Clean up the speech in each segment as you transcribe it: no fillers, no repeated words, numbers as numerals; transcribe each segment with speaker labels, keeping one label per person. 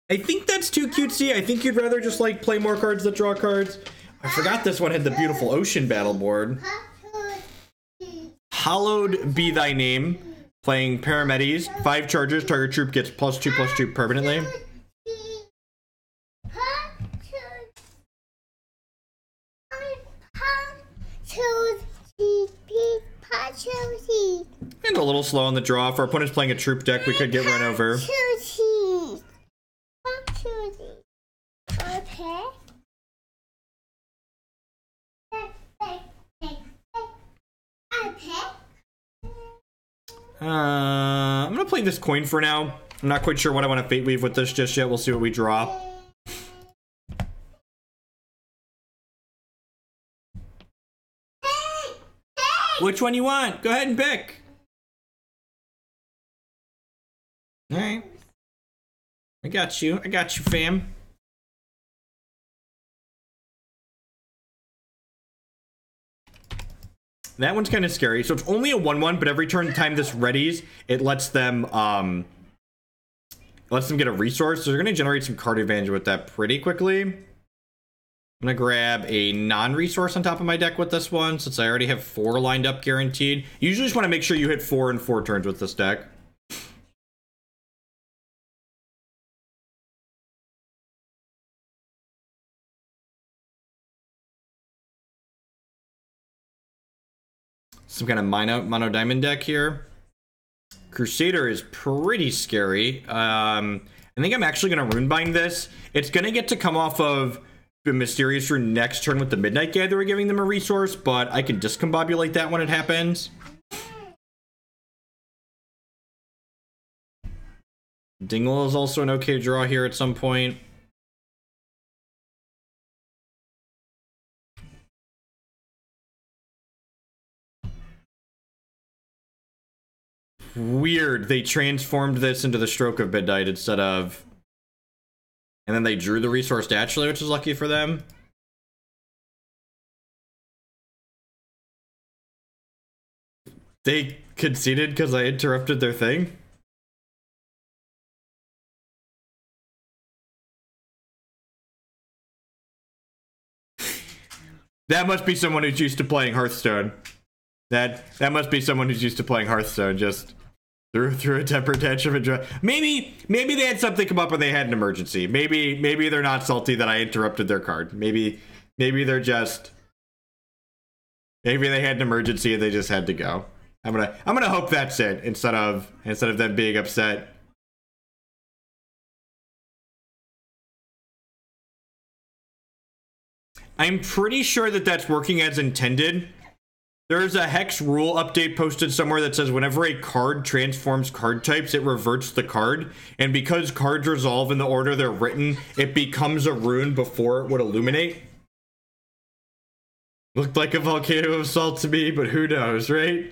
Speaker 1: I think that's too cutesy. I think you'd rather just like play more cards that draw cards. I forgot this one had the beautiful ocean battle board. Hallowed be thy name. Playing Paramedes. 5 charges. Target troop gets +2/+2 permanently. And a little slow on the draw. If our opponent's playing a troop deck, we could get run over. I'm gonna play this coin for now. I'm not quite sure what I want to Fate Weave with this just yet. We'll see what we draw. Which one you want? Go ahead and pick. Alright. I got you, fam. That one's kind of scary. So it's only a 1/1, but every time this readies, it lets them get a resource. So they're gonna generate some card advantage with that pretty quickly. I'm gonna grab a non-resource on top of my deck with this one, since I already have 4 lined up guaranteed. You usually just want to make sure you hit 4 in 4 turns with this deck. Some kind of mono diamond deck here. Crusader is pretty scary. I think I'm actually going to Runebind this. It's going to get to come off of the Mysterious Rune next turn with the Midnight Gatherer, giving them a resource, but I can Discombobulate that when it happens. Dingle is also an okay draw here at some point. Weird, they transformed this into the Stroke of Midnight instead of... And then they drew the resource naturally, which is lucky for them. They conceded because I interrupted their thing? That must be someone who's used to playing Hearthstone. That must be someone who's used to playing Hearthstone, just... Through a temper tantrum and draw. Maybe they had something come up and they had an emergency. Maybe they're not salty that I interrupted their card. Maybe they're just... Maybe they had an emergency and they just had to go. I'm gonna hope that's it instead of them being upset. I'm pretty sure that that's working as intended. There's a Hex rule update posted somewhere that says whenever a card transforms card types, it reverts the card. And because cards resolve in the order they're written, it becomes a rune before it would illuminate. Looked like a volcano of salt to me, but who knows, right?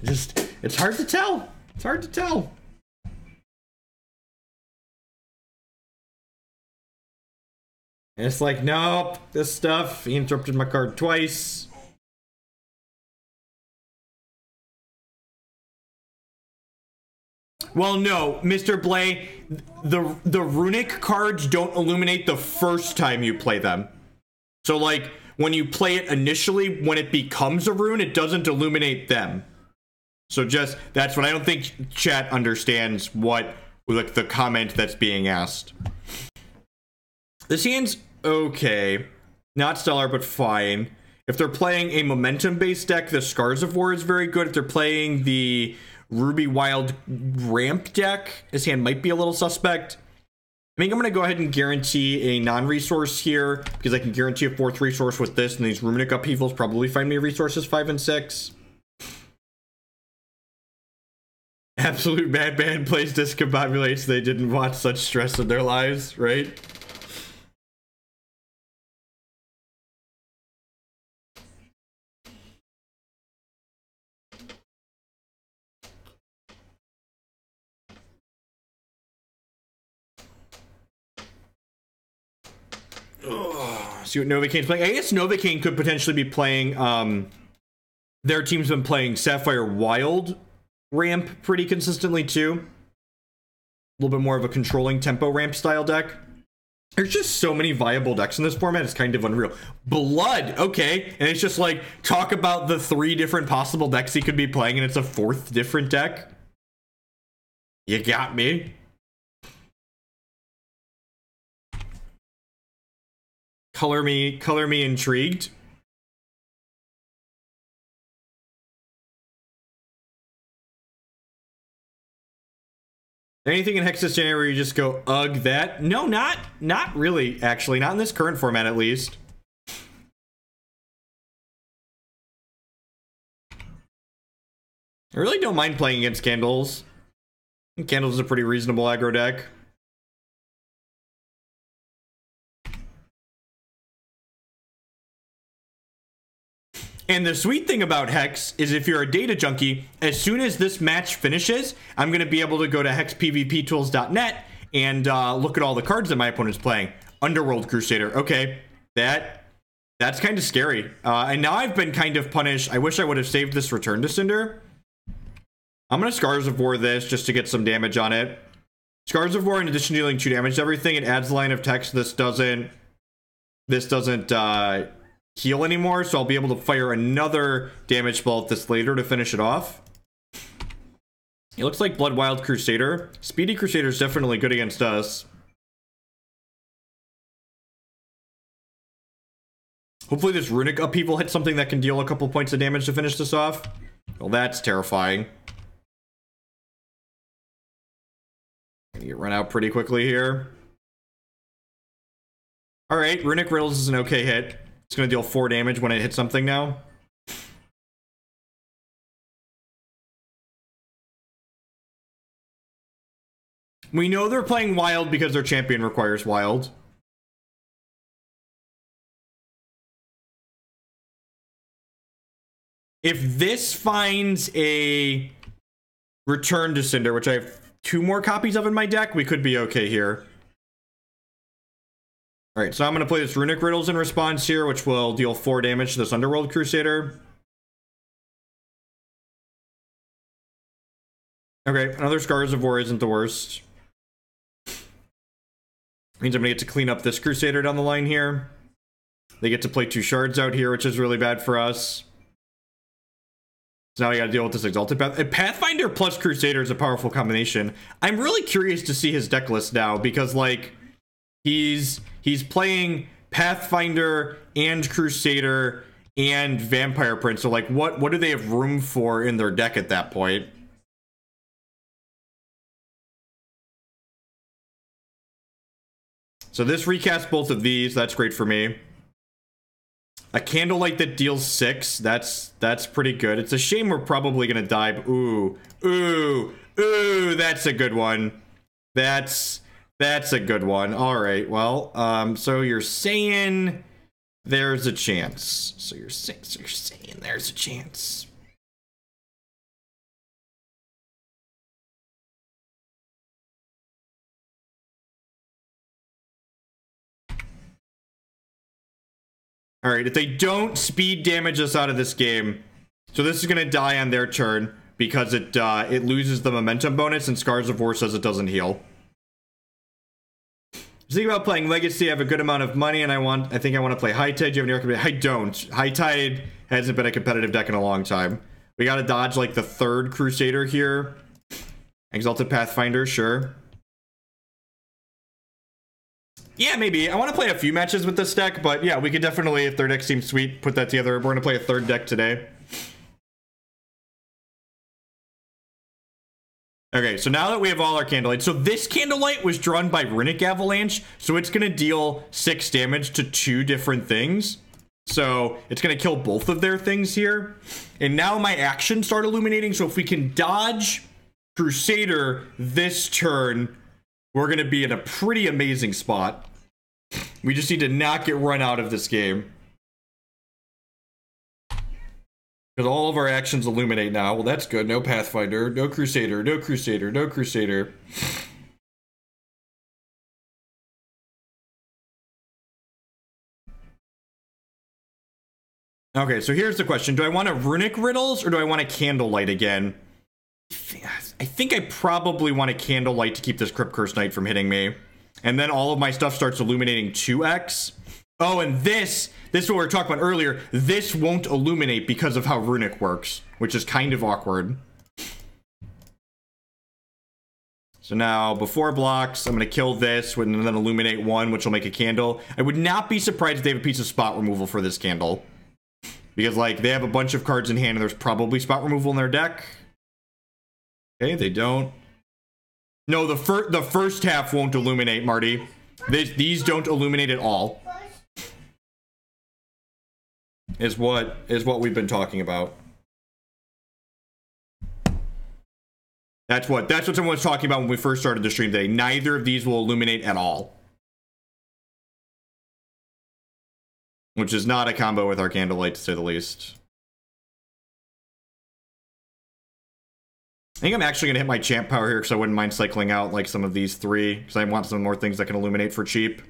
Speaker 1: It's hard to tell. It's hard to tell. And it's like, nope, this stuff, he interrupted my card twice. Well, no, Mr. Blay, the runic cards don't illuminate the first time you play them. So, like, when you play it initially, when it becomes a rune, it doesn't illuminate them. So just, that's what I don't think chat understands what, like, the comment that's being asked. This hand's okay. Not stellar, but fine. If they're playing a momentum-based deck, the Scars of War is very good. If they're playing the Ruby Wild ramp deck, this hand might be a little suspect. I think I'm going to go ahead and guarantee a non-resource here, because I can guarantee a 4th resource with this, and these Runic Upheavals probably find me resources 5 and 6. Absolute madman plays Discombobulates. They didn't want such stress in their lives, right? See what Novocane's playing. I guess Novocaine could potentially be playing, their team's been playing Sapphire Wild ramp pretty consistently too. little bit more of a controlling tempo ramp style deck. There's just so many viable decks in this format. It's kind of unreal. Blood, okay. And it's just like, talk about the 3 different possible decks he could be playing, and it's a 4th different deck. You got me. Color me intrigued. Anything in Hex this January where you just go, ugh, that? No, not really, actually. Not in this current format, at least. I really don't mind playing against Candles. I think Candles is a pretty reasonable aggro deck. And the sweet thing about Hex is if you're a data junkie, as soon as this match finishes, I'm going to be able to go to hexpvptools.net and look at all the cards that my opponent's playing. Underworld Crusader. Okay, that's kind of scary. And now I've been kind of punished. I wish I would have saved this Return to Cinder. I'm going to Scars of War this just to get some damage on it. Scars of War, in addition to dealing 2 damage to everything, it adds a line of text. This doesn't heal anymore, so I'll be able to fire another damage spell at this later to finish it off. It looks like Blood Wild Crusader. Speedy Crusader is definitely good against us. Hopefully this Runic Upheaval hits something that can deal a couple points of damage to finish this off. Well, that's terrifying. Gonna get run out pretty quickly here. Alright, Runic Riddles is an okay hit. It's going to deal 4 damage when it hits something now. We know they're playing Wild because their champion requires Wild. If this finds a Return to Cinder, which I have 2 more copies of in my deck, we could be okay here. Alright, so I'm going to play this Runic Riddles in response here, which will deal 4 damage to this Underworld Crusader. Okay, another Scars of War isn't the worst. Means I'm going to get to clean up this Crusader down the line here. They get to play 2 shards out here, which is really bad for us. So now we got to deal with this Exalted Path. Pathfinder plus Crusader is a powerful combination. I'm really curious to see his deck list now, because, like, he's playing Pathfinder and Crusader and Vampire Prince. So, like, what do they have room for in their deck at that point? So this recasts both of these. That's great for me. A Candlelight that deals 6. That's pretty good. It's a shame we're probably gonna die. Ooh, that's a good one. That's a good one. All right. Well, so you're saying there's a chance. So you're saying there's a chance. All right, if they don't speed damage us out of this game, so this is going to die on their turn because it loses the momentum bonus, and Scars of War says it doesn't heal. Thinking about playing Legacy. I have a good amount of money, and I think I want to play High Tide. Do you have any recommendation? I don't. High Tide hasn't been a competitive deck in a long time. We got to dodge like the 3rd Crusader here. Exalted Pathfinder, sure. Yeah, maybe. I want to play a few matches with this deck, but yeah, we could definitely, if their deck seems sweet, put that together. We're going to play a 3rd deck today. Okay, so now that we have all our Candlelight, so this Candlelight was drawn by Runic Avalanche, so it's going to deal 6 damage to 2 different things. So it's going to kill both of their things here. And now my actions start illuminating, so if we can dodge Crusader this turn, we're going to be in a pretty amazing spot. We just need to not get run out of this game. Because all of our actions illuminate now. Well, that's good. No Pathfinder, no Crusader, no Crusader, no Crusader. Okay, so here's the question. Do I want a Runic Riddles or do I want a Candlelight again? I think I probably want a Candlelight to keep this Crypt Curse Knight from hitting me. And then all of my stuff starts illuminating 2x. Oh, and this is what we were talking about earlier. This won't illuminate because of how Runic works, which is kind of awkward. So now, before blocks, I'm going to kill this and then illuminate 1, which will make a candle. I would not be surprised if they have a piece of spot removal for this candle. Because, like, they have a bunch of cards in hand and there's probably spot removal in their deck. Okay, they don't. No, the first half won't illuminate, Marty. These don't illuminate at all. Is what we've been talking about. That's what someone was talking about when we first started the stream today. Neither of these will illuminate at all. Which is not a combo with our Candlelight, to say the least. I think I'm actually going to hit my champ power here because I wouldn't mind cycling out like some of these 3. Because I want some more things that can illuminate for cheap.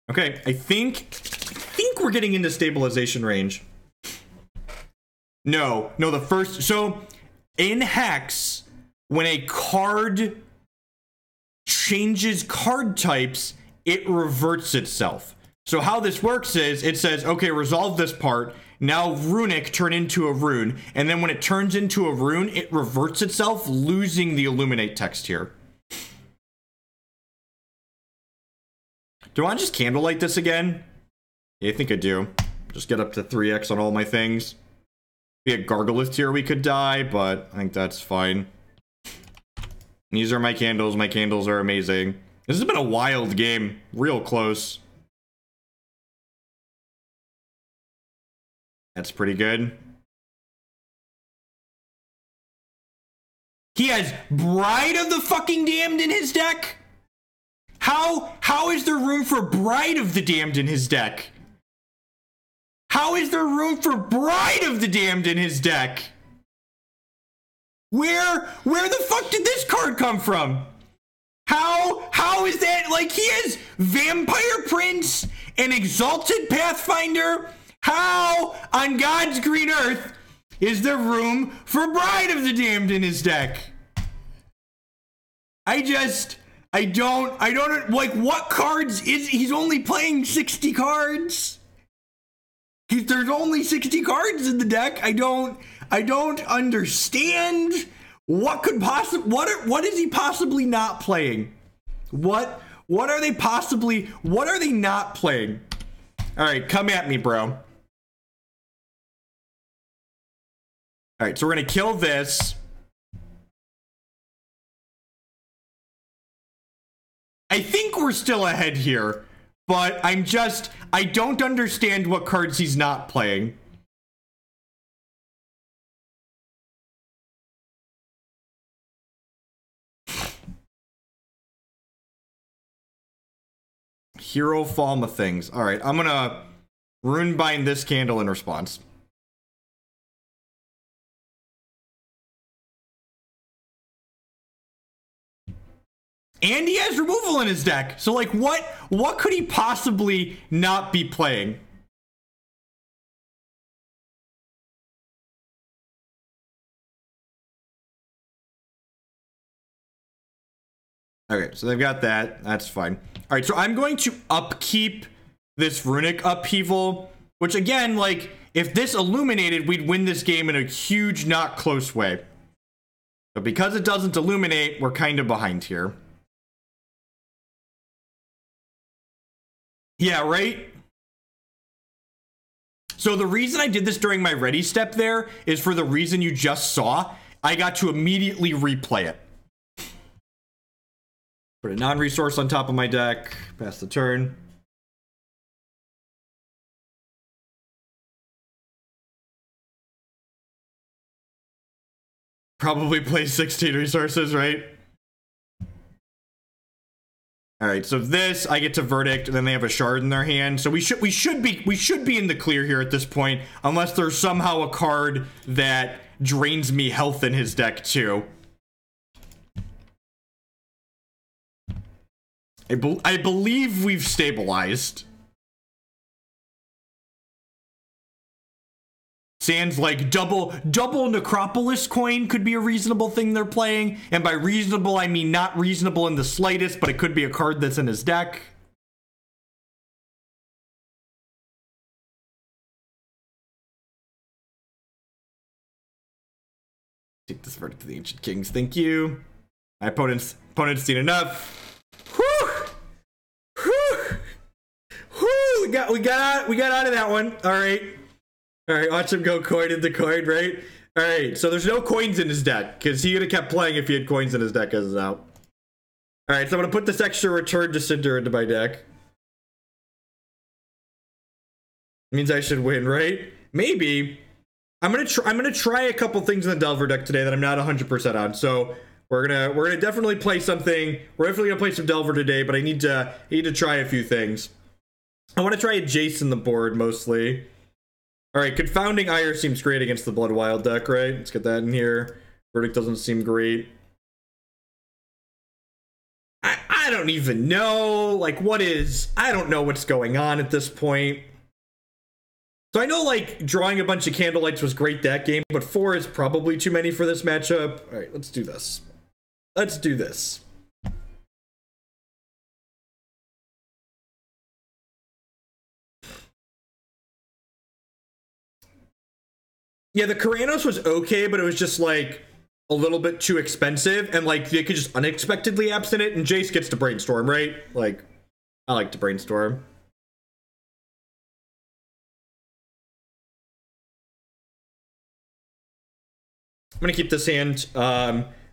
Speaker 1: Okay, I think we're getting into stabilization range. No, the first... So, in Hex, when a card changes card types, it reverts itself. So how this works is, it says, okay, resolve this part. Now Runic turn into a rune. And then when it turns into a rune, it reverts itself, losing the illuminate text here. Do I want to just Candlelight this again? Yeah, I think I do. Just get up to 3x on all my things. Be a Gargolith here, we could die, but I think that's fine. These are my candles. My candles are amazing. This has been a wild game. Real close. That's pretty good. He has Bride of the fucking Damned in his deck? How is there room for Bride of the Damned in his deck? How is there room for Bride of the Damned in his deck? Where the fuck did this card come from? How is that? Like, he has Vampire Prince and Exalted Pathfinder. How on God's green earth is there room for Bride of the Damned in his deck? I don't, like, what cards he's only playing 60 cards? There's only 60 cards in the deck. I don't understand what could possibly, what is he possibly not playing? What are they not playing? All right, come at me, bro. All right, so we're gonna kill this. I think we're still ahead here, but I don't understand what cards he's not playing. Hero Falma things. All right, I'm gonna Runebind this candle in response. And he has removal in his deck. So, like, what could he possibly not be playing? Okay, so they've got that. That's fine. All right, so I'm going to upkeep this Runic Upheaval, which, again, like, if this illuminated, we'd win this game in a huge, not close way. But because it doesn't illuminate, we're kind of behind here. Yeah, right? So the reason I did this during my ready step there is for the reason you just saw. I got to immediately replay it. Put a non-resource on top of my deck. Pass the turn. Probably play 16 resources, right? All right, so this I get to verdict, and then they have a shard in their hand. So we should be in the clear here at this point, unless there's somehow a card that drains me health in his deck too. I believe we've stabilized. Sans like double Necropolis coin could be a reasonable thing they're playing. And by reasonable, I mean not reasonable in the slightest, but it could be a card that's in his deck. Take this verdict to the Ancient Kings. Thank you. My opponent's seen enough. Whew! Whew! Whew! We got out of that one. All right. Watch him go coin into coin, right? All right. So there's no coins in his deck because he would have kept playing if he had coins in his deck as out. All right. So I'm gonna put this extra return to Cinder into my deck. Means I should win, right? Maybe. I'm gonna try a couple things in the Delver deck today that I'm not 100% on. So we're gonna definitely play something. We're definitely gonna play some Delver today, but I need to try a few things. I want to try a Jace in the board mostly. All right, Confounding Ire seems great against the Blood Wild deck, right? Let's get that in here. Verdict doesn't seem great. I don't even know. Like, I don't know what's going on at this point. So I know, like, drawing a bunch of Candlelights was great that game, but 4 is probably too many for this matchup. All right, let's do this. Let's do this. Yeah, the Karanos was okay, but it was just, like, a little bit too expensive, and, like, they could just unexpectedly absent it, and Jace gets to brainstorm, right? Like, I like to brainstorm. I'm gonna keep this hand.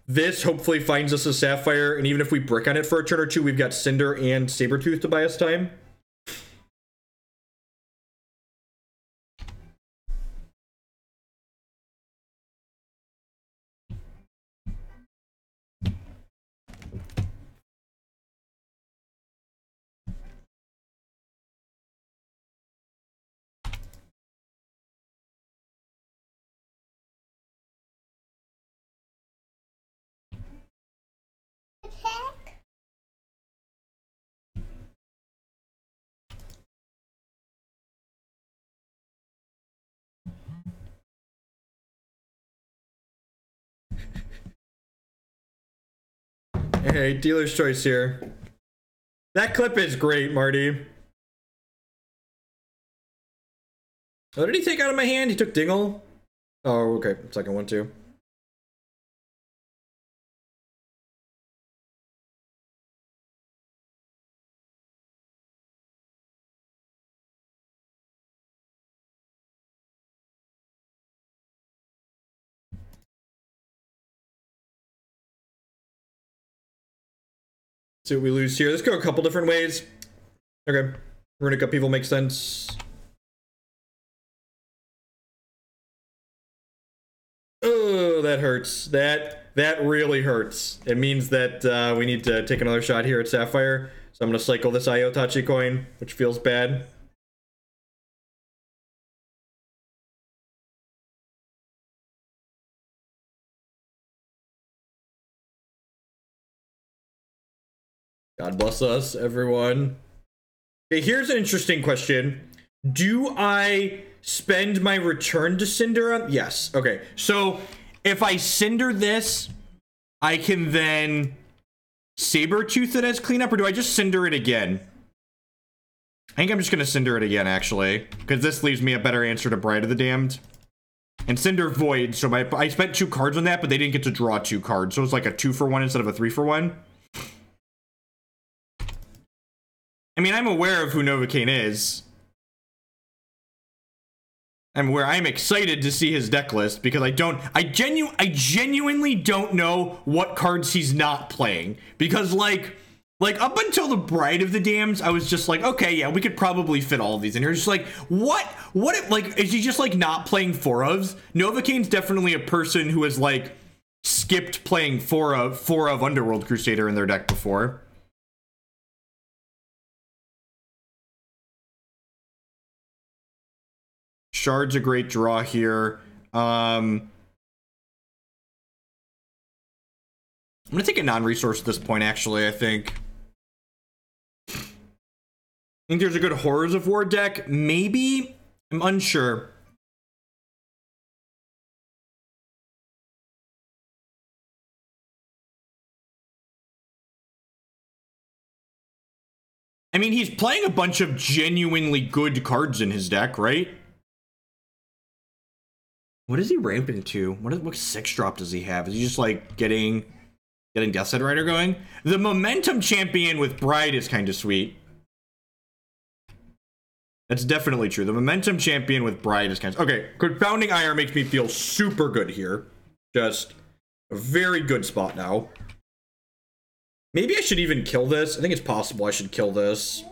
Speaker 1: This hopefully finds us a Sapphire, and even if we brick on it for a turn or two, we've got Cinder and Sabretooth to buy us time. Hey, dealer's choice here. That clip is great, Marty. What did he take out of my hand? He took Dingle? Oh, okay. Second one, too. See what we lose here. Let's go a couple different ways. Okay. Runic Upheaval makes sense. Oh, that hurts. That really hurts. It means that we need to take another shot here at Sapphire. So I'm going to cycle this Ayotochi coin, which feels bad. God bless us, everyone. Okay, here's an interesting question. Do I spend my return to Cinder on? Yes. Okay. So if I Cinder this, I can then Sabretooth it as cleanup, or do I just Cinder it again? I think I'm just going to Cinder it again, actually, because this leaves me a better answer to Bride of the Damned. And Cinder Void, so I spent 2 cards on that, but they didn't get to draw 2 cards, so it's like a 2-for-1 instead of a 3-for-1. I mean, I'm aware of who Novocaine is. I'm excited to see his deck list because I genuinely don't know what cards he's not playing. Because like up until the Bride of the Damned, I was just like, okay, yeah, we could probably fit all of these in here. Just like, what, like, is he just like not playing 4-ofs? Novocaine's definitely a person who has like skipped playing 4-of Underworld Crusader in their deck before. Shard's a great draw here. I'm gonna take a non-resource at this point, actually, I think. I think there's a good Horrors of War deck. Maybe? I'm unsure. I mean, he's playing a bunch of genuinely good cards in his deck, right? What is he ramping to? What 6-drop does he have? Is he just like getting Deathside Rider going? The Momentum Champion with Bride is kind of sweet. That's definitely true. The Momentum Champion with Bride is kind of... Okay, Confounding Ire makes me feel super good here. Just a very good spot now. Maybe I should even kill this. I think it's possible I should kill this.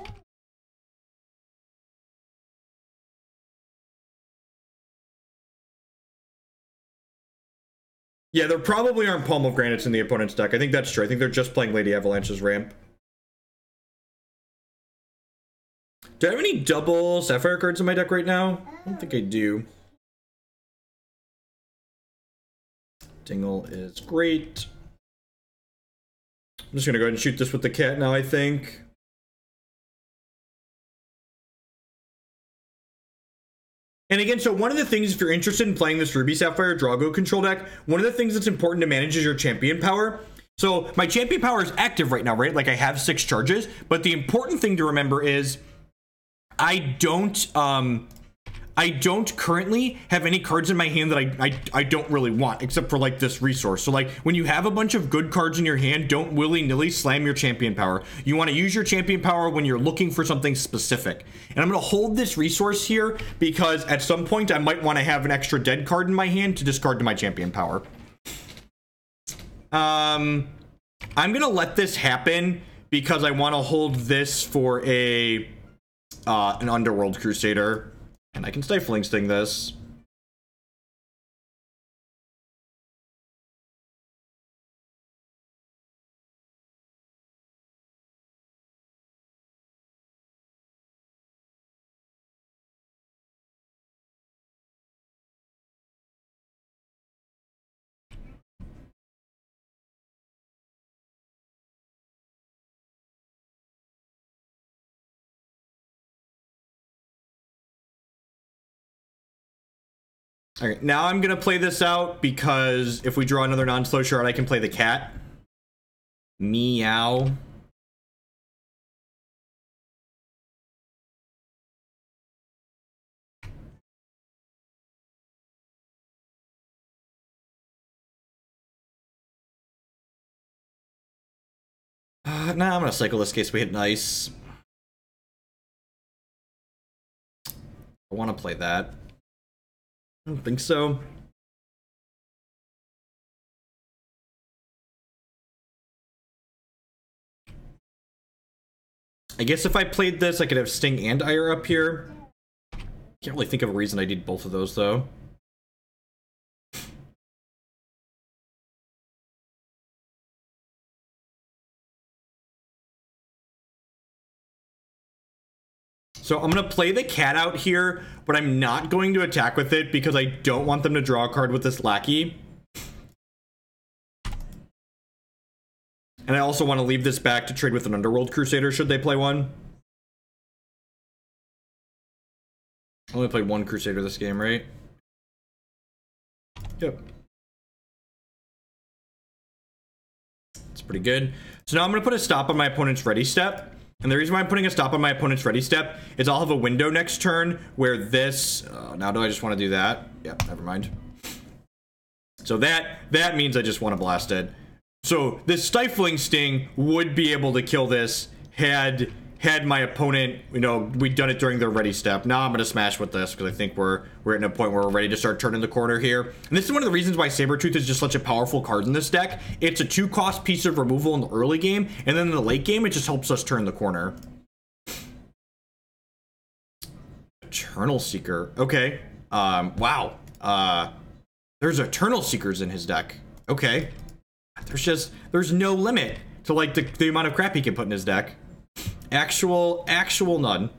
Speaker 1: Yeah, there probably aren't Palm of Granites in the opponent's deck. I think that's true. I think they're just playing Lady Avalanche's ramp. Do I have any double Sapphire cards in my deck right now? I don't think I do. Dingle is great. I'm just gonna go ahead and shoot this with the cat now, I think. And again, so one of the things, if you're interested in playing this Ruby Sapphire Drago control deck, one of the things that's important to manage is your champion power. So my champion power is active right now, right? Like I have 6 charges, but the important thing to remember is I don't currently have any cards in my hand that I don't really want, except for like this resource. So like when you have a bunch of good cards in your hand, don't willy-nilly slam your champion power. You want to use your champion power when you're looking for something specific. And I'm going to hold this resource here because at some point I might want to have an extra dead card in my hand to discard to my champion power. I'm going to let this happen because I want to hold this for an Underworld Crusader. And I can Stifling Sting this. Okay, now I'm gonna play this out because if we draw another non-slow shard, I can play the cat. Meow. Nah, I'm gonna cycle this case we hit nice. I want to play that. I don't think so. I guess if I played this, I could have Sting and Ire up here. Can't really think of a reason I need both of those, though. So I'm going to play the cat out here, but I'm not going to attack with it because I don't want them to draw a card with this lackey. And I also want to leave this back to trade with an Underworld Crusader should they play one. I only played one Crusader this game, right? Yep. It's pretty good. So now I'm going to put a stop on my opponent's ready step. And the reason why I'm putting a stop on my opponent's ready step is I'll have a window next turn where this... now do I just want to do that? Yeah, never mind. So that means I just want to blast it. So this Stifling Sting would be able to kill this had my opponent, you know, we'd done it during their ready step. Now I'm going to smash with this because I think we're at a point where we're ready to start turning the corner here. And this is one of the reasons why Sabretooth is just such a powerful card in this deck. It's a 2-cost piece of removal in the early game, and then in the late game, it just helps us turn the corner. Eternal Seeker. Okay. Wow. There's Eternal Seekers in his deck. Okay. There's no limit to like the amount of crap he can put in his deck. Actual none.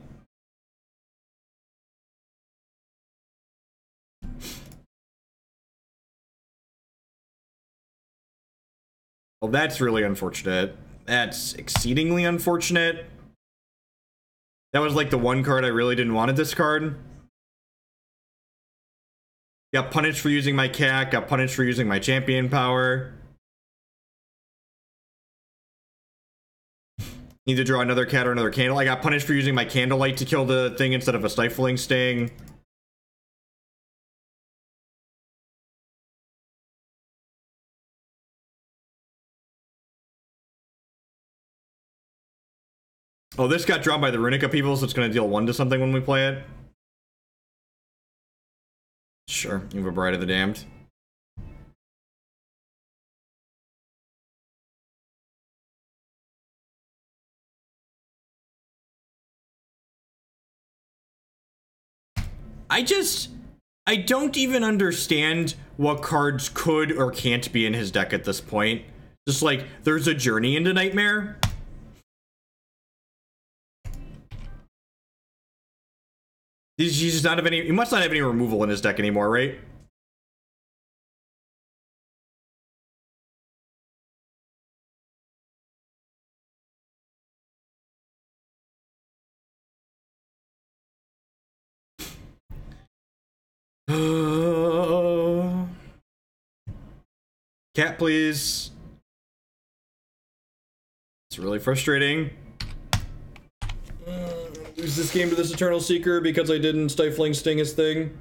Speaker 1: Well, that's really unfortunate. That's exceedingly unfortunate. That was like the one card I really didn't want to discard. Got punished for using my cat, got punished for using my champion power. Need to draw another cat or another candle. I got punished for using my Candlelight to kill the thing instead of a Stifling Sting. Oh, this got drawn by the Runic Upheaval, so it's going to deal 1 to something when we play it. Sure, you have a Bride of the Damned. I don't even understand what cards could or can't be in his deck at this point. Just like, there's a Journey into Nightmare. He just not have any. He must not have any removal in his deck anymore, right? Cat, please. It's really frustrating. Lose this game to this Eternal Seeker because I didn't Stifling Sting his thing.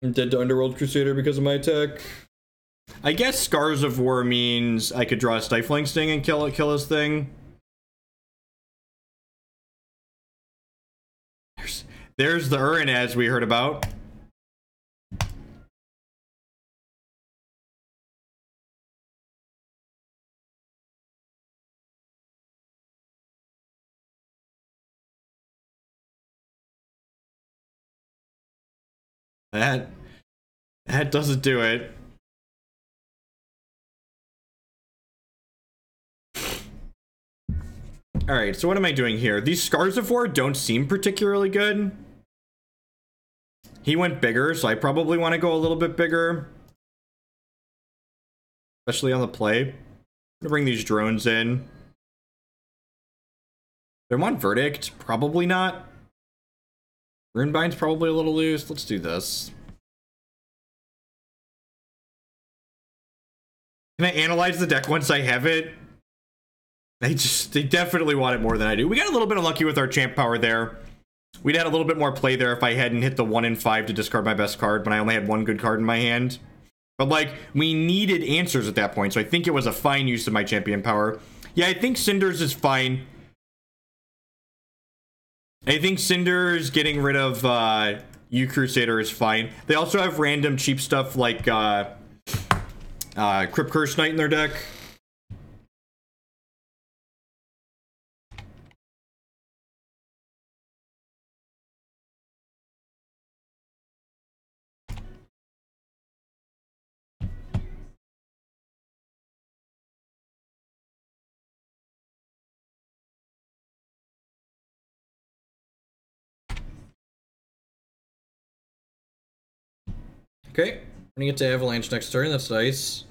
Speaker 1: I'm dead to Underworld Crusader because of my attack. I guess Scars of War means I could draw a Stifling Sting and kill his thing. There's the Urinaz we heard about. That doesn't do it. Alright, so what am I doing here? These Scars of War don't seem particularly good. He went bigger, so I probably want to go a little bit bigger. Especially on the play. I'm gonna bring these drones in. They want Verdict? Probably not. Runebind's probably a little loose. Let's do this. Can I analyze the deck once I have it? They definitely want it more than I do. We got a little bit unlucky with our champ power there. We'd had a little bit more play there if I hadn't hit the 1 in 5 to discard my best card, but I only had 1 good card in my hand. But like, we needed answers at that point, so I think it was a fine use of my champion power. Yeah, I think Cinder's is fine. I think Cinder's getting rid of U Crusader is fine. They also have random cheap stuff like Crypt Curse Knight in their deck. Okay, I'm gonna get to Avalanche next turn. That's nice.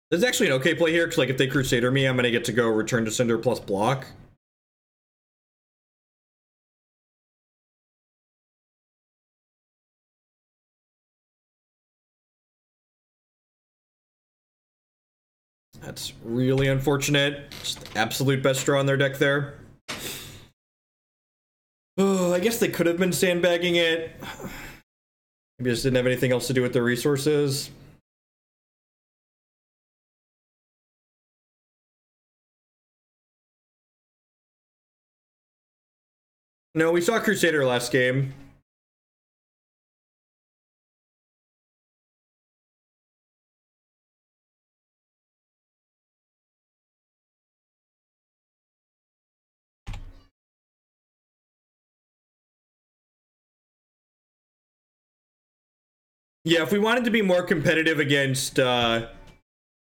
Speaker 1: This is actually an okay play here, because like if they Crusader me, I'm gonna get to go return to Cinder plus block. That's really unfortunate. Just the absolute best draw on their deck there. Oh, I guess they could have been sandbagging it. Maybe just didn't have anything else to do with their resources. No, we saw Crusader last game. Yeah, if we wanted to be more competitive against Blood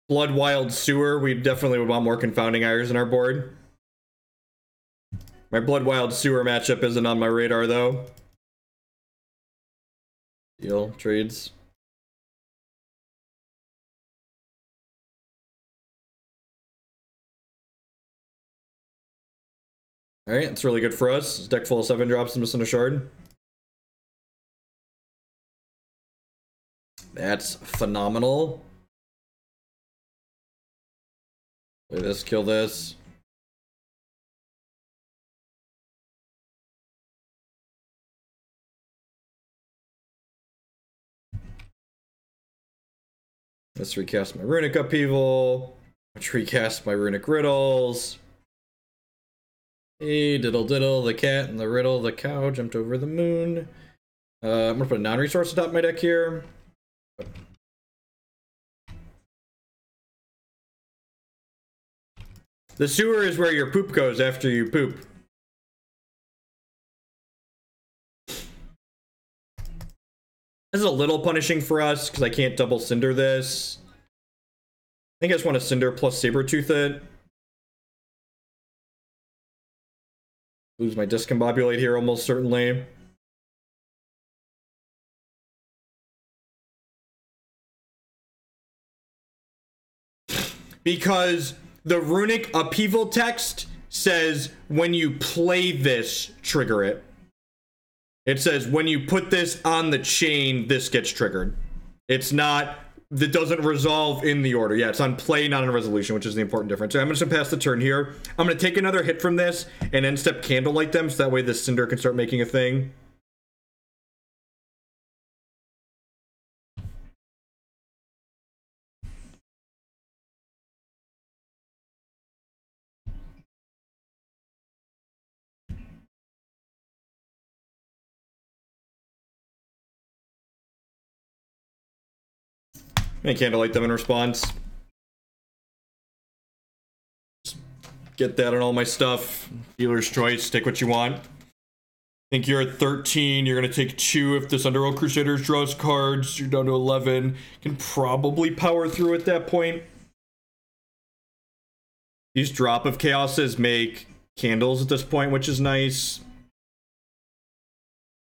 Speaker 1: Wild Sewer, we definitely would want more Confounding Ires in our board. My Blood Wild Sewer matchup isn't on my radar, though. Deal. Trades. Alright, that's really good for us. It's deck full of 7 drops and missing a shard. That's phenomenal. Play this, kill this. Let's recast my Runic Upheaval. Let's recast my Runic Riddles. Hey, diddle diddle, the cat and the riddle, the cow jumped over the moon. I'm gonna put a non-resource atop my deck here. The sewer is where your poop goes after you poop. This is a little punishing for us because I can't double Cinder this. I think I just want to Cinder plus Sabretooth it. Lose my Discombobulate here almost certainly. Because the Runic Upheaval text says when you play this, trigger it. It says when you put this on the chain, this gets triggered. It's not, that doesn't resolve in the order. Yeah, it's on play, not on resolution, which is the important difference. So I'm just gonna pass the turn here. I'm gonna take another hit from this and end step Candlelight them so that way the Cinder can start making a thing. And Candlelight them in response. Just get that on all my stuff. Dealer's choice, take what you want. I think you're at 13, you're gonna take 2 if this Underworld Crusaders draws cards, you're down to 11. Can probably power through at that point. These Drop of Chaoses make candles at this point, which is nice.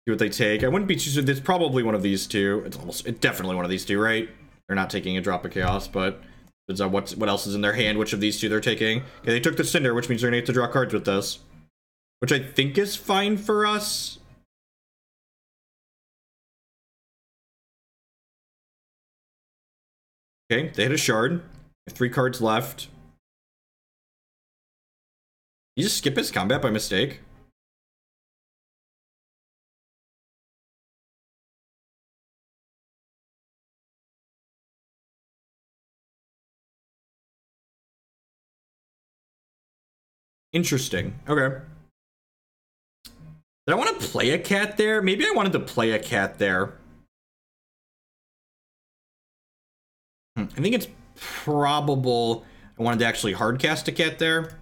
Speaker 1: See what they take. I wouldn't be too, it's probably one of these two. It's definitely one of these two, right? They're not taking a Drop of Chaos, but it's what else is in their hand, which of these two they're taking. Okay, they took the Cinder, which means they're gonna have to draw cards with this. Which I think is fine for us. Okay, they hit a Shard. 3 cards left. You just skip his combat by mistake. Interesting. Okay. Did I want to play a cat there? Maybe I wanted to play a cat there. I think it's probable I wanted to actually hardcast a cat there.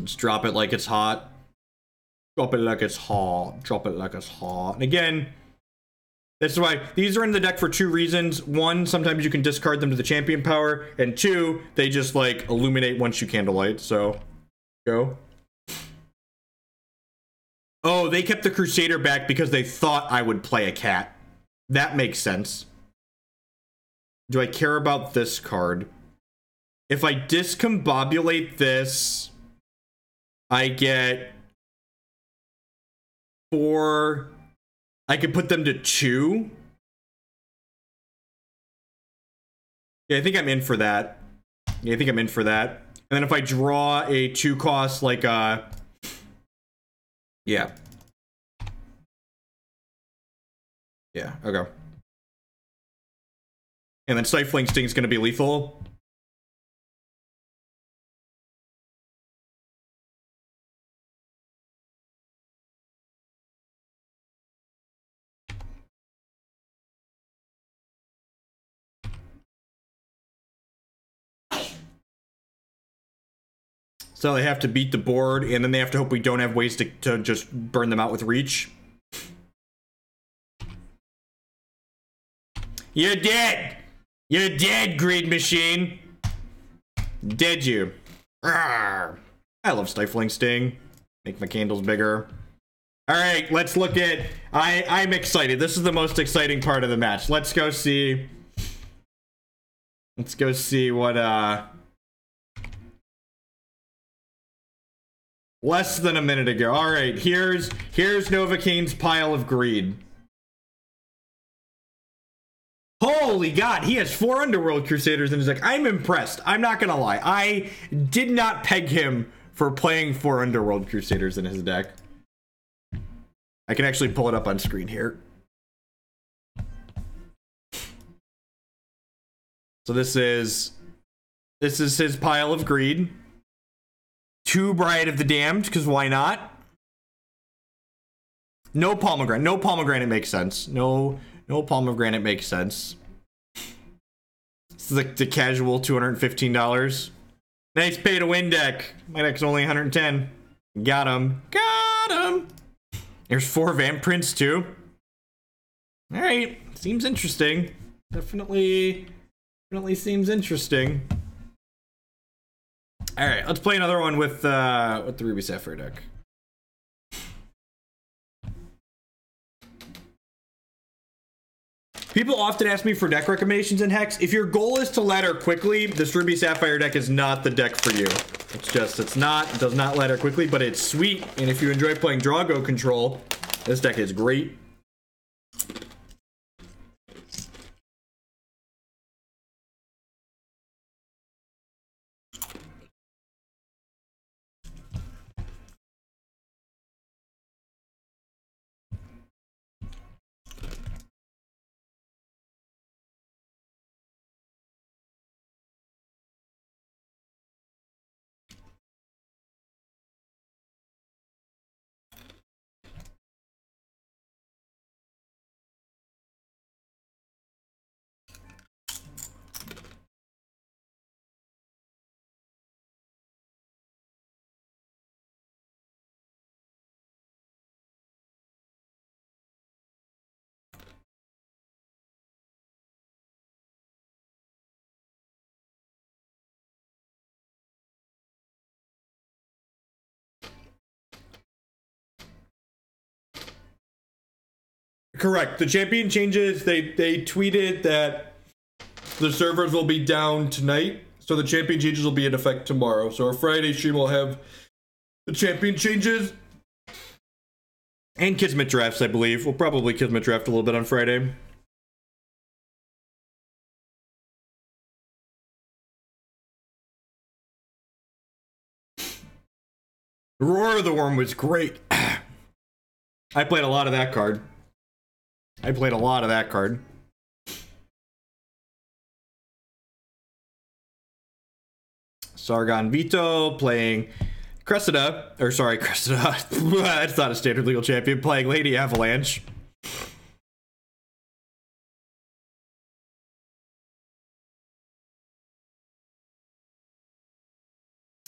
Speaker 1: Just drop it like it's hot. Drop it like it's hot. Drop it like it's hot. And again, that's why these are in the deck for 2 reasons. 1, sometimes you can discard them to the champion power. And 2, they just like illuminate once you Candlelight. So, go. Oh, they kept the Crusader back because they thought I would play a cat. That makes sense. Do I care about this card? If I discombobulate this, I get 4. I could put them to 2. Yeah, I think I'm in for that. Yeah, I think I'm in for that. And then if I draw a 2 cost, like, yeah. Yeah, okay. And then Stifling Sting is going to be lethal. So they have to beat the board, and then they have to hope we don't have ways to just burn them out with reach. You're dead! You're dead, Greed Machine! Dead you. Rawr. I love Stifling Sting. Make my candles bigger. Alright, let's look at... I'm excited. This is the most exciting part of the match. Let's go see... Let's go see what, less than a minute ago. Alright, here's Novocaine's pile of greed. Holy Holy God, he has 4 Underworld Crusaders in his deck. I'm impressed. I'm not gonna lie. I did not peg him for playing 4 Underworld Crusaders in his deck. I can actually pull it up on screen here. So this is his pile of greed. 2 Bride of the Damned, because why not? No Pomegranate. No Pomegranate makes sense. No Pomegranate makes sense. This is like the casual $215. Nice pay to win deck. My deck's only 110. Got him. Got him. There's 4 Vamprints too. Alright. Seems interesting. Definitely seems interesting. Alright, let's play another one with the Ruby Sapphire deck. People often ask me for deck recommendations in Hex. If your goal is to ladder quickly, this Ruby Sapphire deck is not the deck for you. It's not. It does not ladder quickly, but it's sweet. And if you enjoy playing Drago control, this deck is great. Correct. The champion changes, they tweeted that the servers will be down tonight, so the champion changes will be in effect tomorrow. So our Friday stream will have the champion changes and Kismet drafts, I believe. We'll probably Kismet draft a little bit on Friday. Roar of the Worm was great. I played a lot of that card. Sargon Vito playing Cressida. That's not a standard legal champion. Playing Lady Avalanche.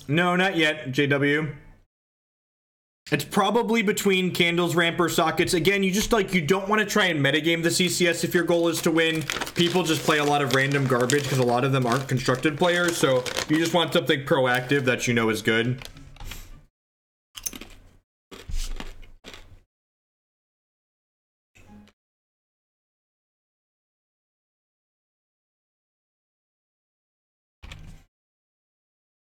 Speaker 1: No, not yet, JW. It's probably between Candles, Ramper, Sockets. Again, you don't want to try and metagame the CCS if your goal is to win. People just play a lot of random garbage because a lot of them aren't constructed players, so you just want something proactive that you know is good.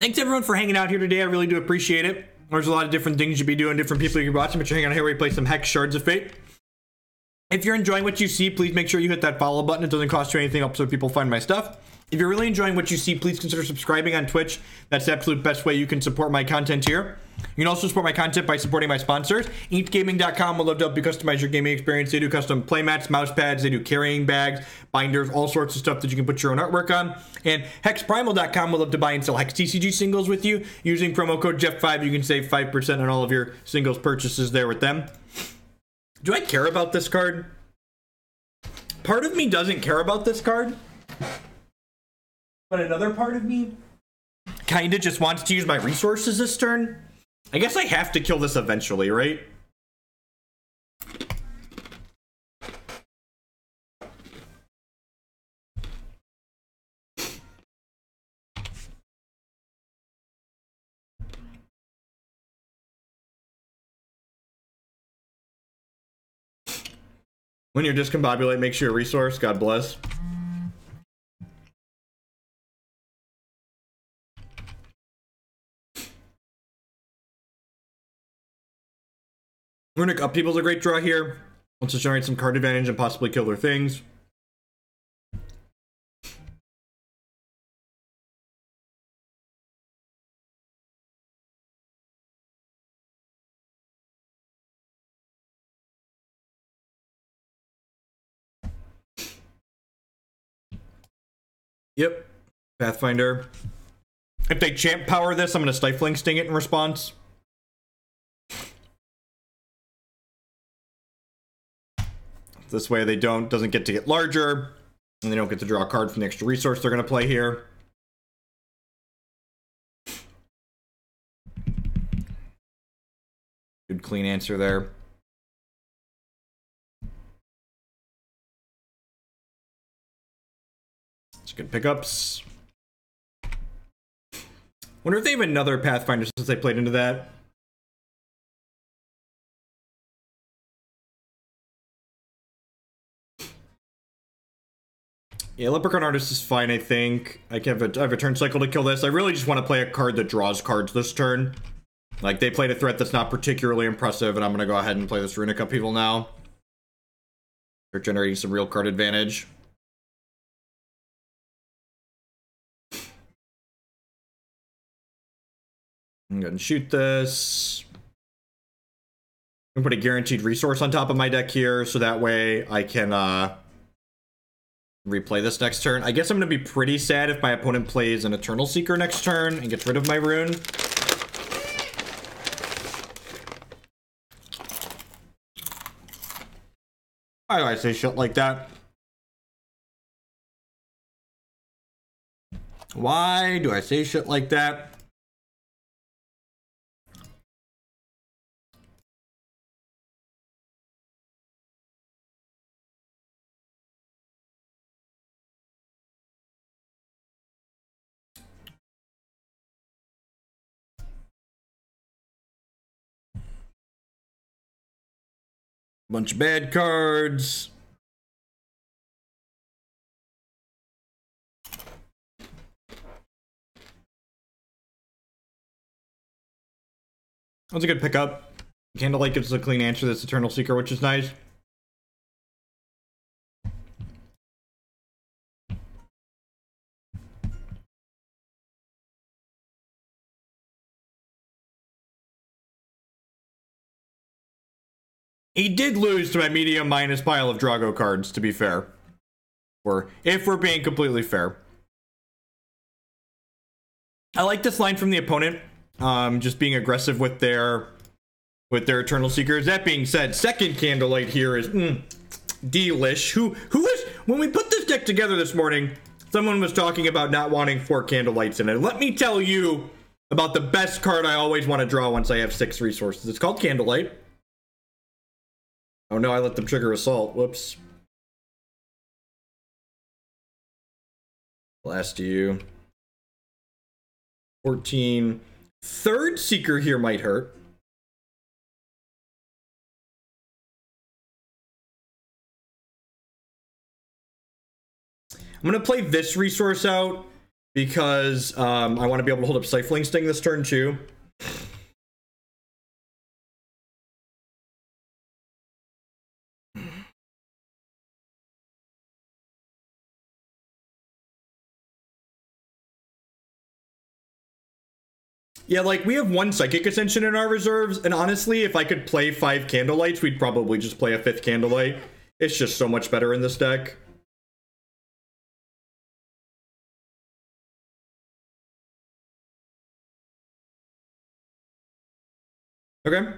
Speaker 1: Thanks everyone for hanging out here today. I really do appreciate it. There's a lot of different things you'd be doing, different people you're watching, but you're hanging out here where we play some Hex Shards of Fate. If you're enjoying what you see, please make sure you hit that follow button. It doesn't cost you anything, helps so people find my stuff. If you're really enjoying what you see, please consider subscribing on Twitch. That's the absolute best way you can support my content here. You can also support my content by supporting my sponsors. EatGaming.com will love to help you customize your gaming experience. They do custom playmats, mouse pads, they do carrying bags, binders, all sorts of stuff that you can put your own artwork on. And HexPrimal.com will love to buy and sell Hex TCG singles with you. Using promo code Jeff5, you can save 5% on all of your singles purchases there with them. Do I care about this card? Part of me doesn't care about this card. But another part of me kinda just wants to use my resources this turn. I guess I have to kill this eventually, right? When you're discombobulate, make sure your resource, God bless. Runic Upheaval's a great draw here. Wants to generate some card advantage and possibly kill their things. Yep. Pathfinder. If they champ power this, I'm going to Stifling Sting it in response. This way they doesn't get to get larger, and they don't get to draw a card from the extra resource they're going to play here. Good clean answer there. It's good pickups. Wonder if they have another Pathfinder since they played into that. Yeah, Leprechaun Artist is fine, I think. I have a turn cycle to kill this. I really just want to play a card that draws cards this turn. Like, they played a threat that's not particularly impressive, and I'm going to go ahead and play this Runic Upheaval now. They're generating some real card advantage. I'm going to shoot this. I'm going to put a guaranteed resource on top of my deck here, so that way I can replay this next turn. I guess I'm going to be pretty sad if my opponent plays an Eternal Seeker next turn and gets rid of my rune. Why do I say shit like that? Why do I say shit like that? Bunch of bad cards. That's a good pickup. Candlelight gives us a clean answer to this Eternal Seeker, which is nice. He did lose to my medium minus pile of Drago cards, to be fair. Or if we're being completely fair. I like this line from the opponent. Just being aggressive with their Eternal Seekers. That being said, second Candlelight here is delish. Who is, when we put this deck together this morning, someone was talking about not wanting 4 Candlelights in it. Let me tell you about the best card I always want to draw once I have 6 resources. It's called Candlelight. Oh no, I let them trigger Assault. Whoops. Blast you. 14. Third Seeker here might hurt. I'm going to play this resource out because I want to be able to hold up Stifling Sting this turn too. Yeah, like, we have 1 Psychic Ascension in our reserves, and honestly, if I could play 5 Candlelights, we'd probably just play a 5th Candlelight. It's just so much better in this deck. Okay.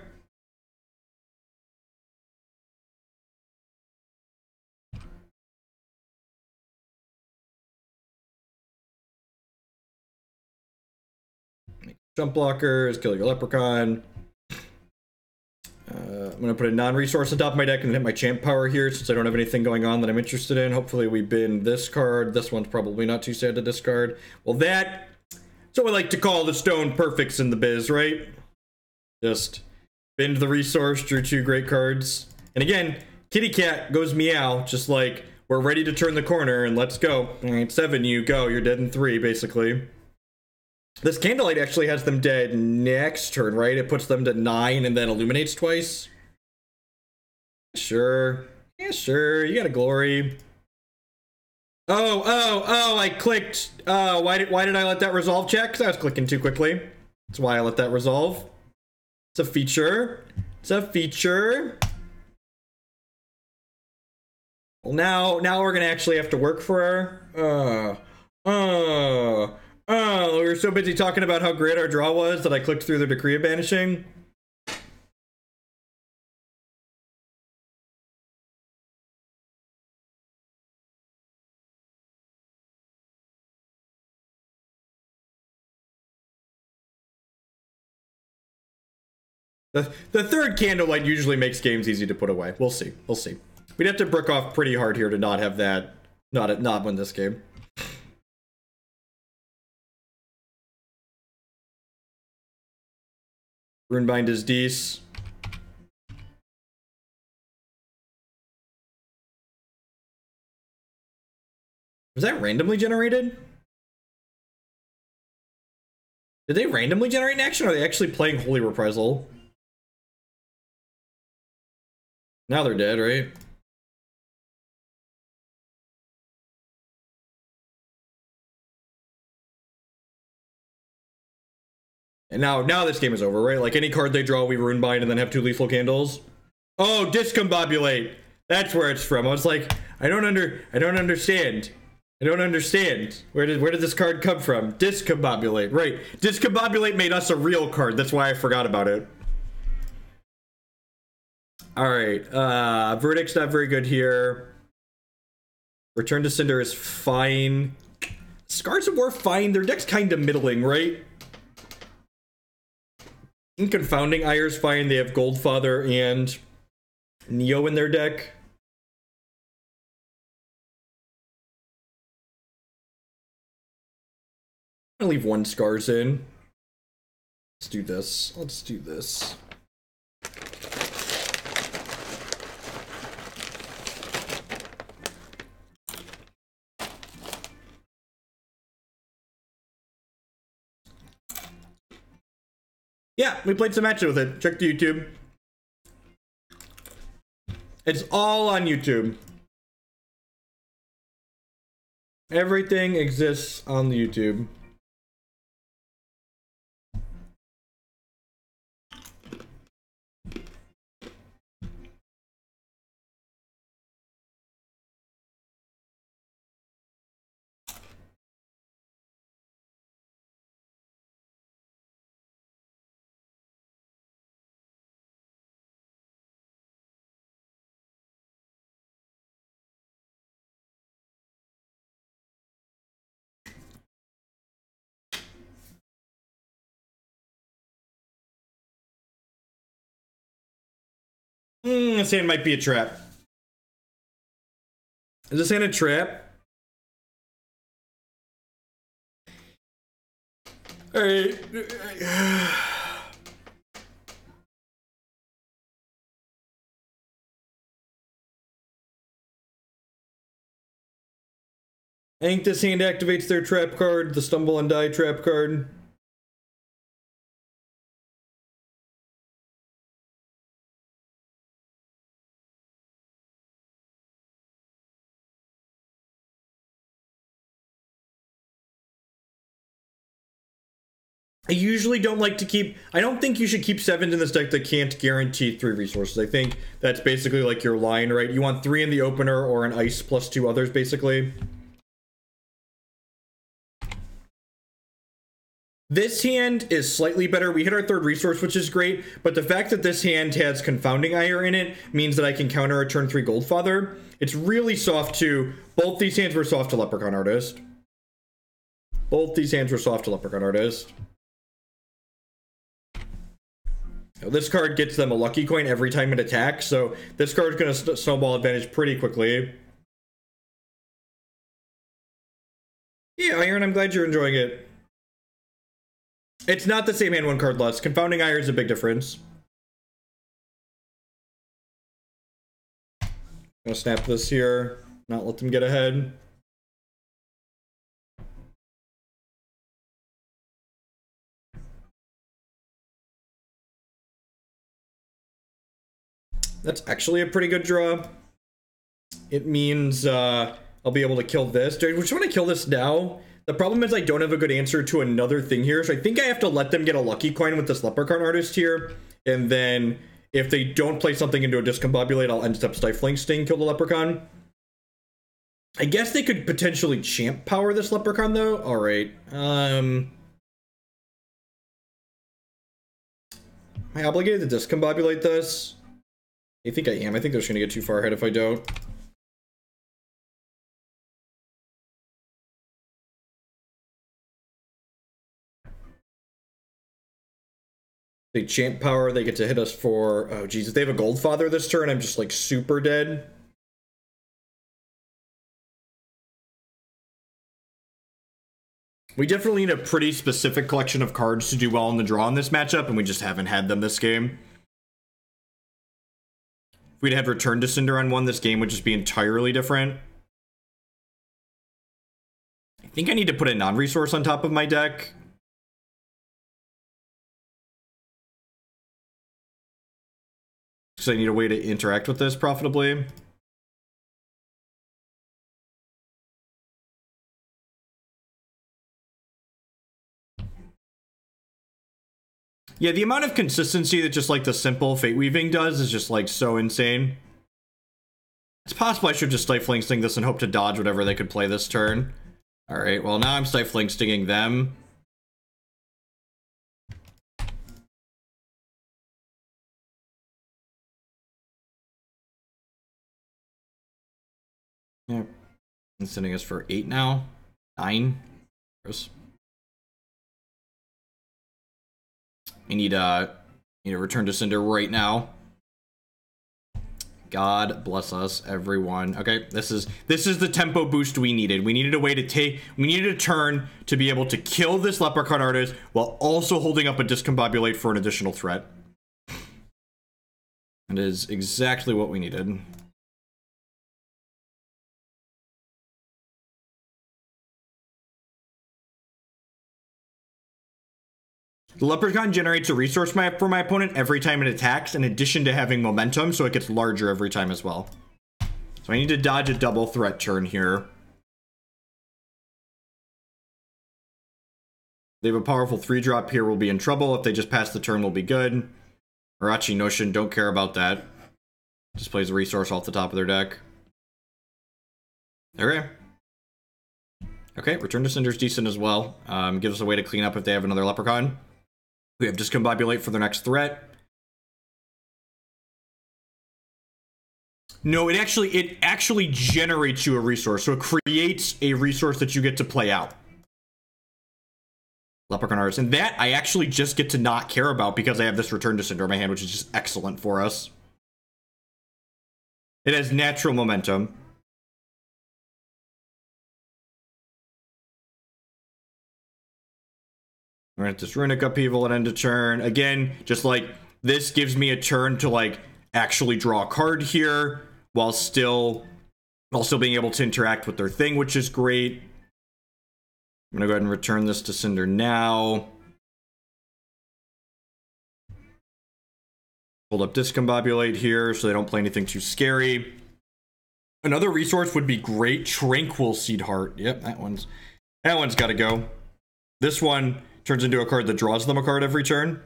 Speaker 1: Jump blockers, kill your Leprechaun. I'm going to put a non-resource on top of my deck and then hit my champ power here since I don't have anything going on that I'm interested in. Hopefully we bin this card. This one's probably not too sad to discard. Well, that's what we like to call the stone perfects in the biz, right? Just bin the resource, drew 2 great cards. And again, Kitty Cat goes meow, just like, we're ready to turn the corner and let's go. All right, 7, you go. You're dead in 3, basically. This Candlelight actually has them dead next turn, right? It puts them to 9 and then illuminates twice. Sure. Yeah, sure. You got a glory. Oh, I clicked. Why did I let that resolve check? Because I was clicking too quickly. That's why I let that resolve. It's a feature. It's a feature. Well, now we're going to actually have to work for her. Oh, we were so busy talking about how great our draw was that I clicked through the Decree of Banishing. The third Candlelight usually makes games easy to put away. We'll see. We'll see. We'd have to brick off pretty hard here to not have that, not win this game. Runebind is decent. Was that randomly generated? Did they randomly generate an action, or are they actually playing Holy Reprisal? Now they're dead, right? And now this game is over, right? Like any card they draw, we Runebind and then have 2 lethal candles. Oh, Discombobulate. That's where it's from. I was like, I don't understand. I don't understand. Where did this card come from? Discombobulate, right? Discombobulate made us a real card. That's why I forgot about it. All right, Verdict's not very good here. Return to Cinder is fine. Scars of War fine. Their deck's kind of middling, right? And Confounding Ire is fine. They have Goldfather and Neo in their deck. I'm gonna leave 1 Scars in. Let's do this. Let's do this. Yeah, we played some matches with it. Check the YouTube. It's all on YouTube. Everything exists on the YouTube. This hand might be a trap. Is this hand a trap? Alright. I think this hand activates their trap card, the Stumble and Die trap card. I usually don't like to keep... I don't think you should keep 7s in this deck that can't guarantee 3 resources. I think that's basically like your line, right? You want 3 in the opener or an ice plus 2 others, basically. This hand is slightly better. We hit our 3rd resource, which is great, but the fact that this hand has Confounding Ire in it means that I can counter a turn 3 Goldfather. It's really soft to... Both these hands were soft to Leprechaun Artist. Both these hands were soft to Leprechaun Artist. This card gets them a lucky coin every time it attacks, so this card is going to snowball advantage pretty quickly. Yeah, Iron, I'm glad you're enjoying it. It's not the same hand, 1 card less. Confounding Ire is a big difference. Gonna snap this here, not let them get ahead. That's actually a pretty good draw. It means I'll be able to kill this. Do I just want to kill this now? The problem is I don't have a good answer to another thing here, so I think I have to let them get a lucky coin with this Leprechaun Artist here, and then if they don't play something into a Discombobulate, I'll end up Stifling Sting, kill the Leprechaun. I guess they could potentially champ power this Leprechaun, though. All right. Am I obligated to discombobulate this? I think I am. I think they're just going to get too far ahead if I don't. They champ power, they get to hit us for... Oh, Jesus. If they have a Goldfather this turn, I'm just, like, super dead. We definitely need a pretty specific collection of cards to do well in the draw in this matchup, and we just haven't had them this game. If we'd have Return to Cinder on one, this game would just be entirely different. I think I need to put a non-resource on top of my deck. Because I need a way to interact with this profitably. Yeah, the amount of consistency that just like the simple Fate Weaving does is just like so insane. It's possible I should just Stifling Sting this and hope to dodge whatever they could play this turn. Alright, well now I'm Stifling Stinging them. Yeah. And sending us for 8 now. 9. Gross. I need a Return to Cinder right now. God bless us, everyone. Okay, this is the tempo boost we needed. We needed a way to we needed a turn to be able to kill this Leprechaun artist while also holding up a Discombobulate for an additional threat. It is exactly what we needed. The Leprechaun generates a resource for my opponent every time it attacks, in addition to having momentum, so it gets larger every time as well. So I need to dodge a double threat turn here. They have a powerful 3-drop here, we'll be in trouble. If they just pass the turn, we'll be good. Arachi Notion, don't care about that. Just plays a resource off the top of their deck. Okay. Okay, Return to Cinder's decent as well. Gives us a way to clean up if they have another Leprechaun. We have Discombobulate for their next threat. No, it actually generates you a resource. So it creates a resource that you get to play out. Leprechaun Artist. And that I actually just get to not care about because I have this Return to Cinder in my hand, which is just excellent for us. It has natural momentum. We're at this Runic Upheaval at end of turn. Again, just like, this gives me a turn to, like, actually draw a card here, while still being able to interact with their thing, which is great. I'm gonna go ahead and return this to Cinder now. Hold up Discombobulate here, so they don't play anything too scary. Another resource would be great. Tranquil Seed Heart. Yep, that one's gotta go. This one turns into a card that draws them a card every turn.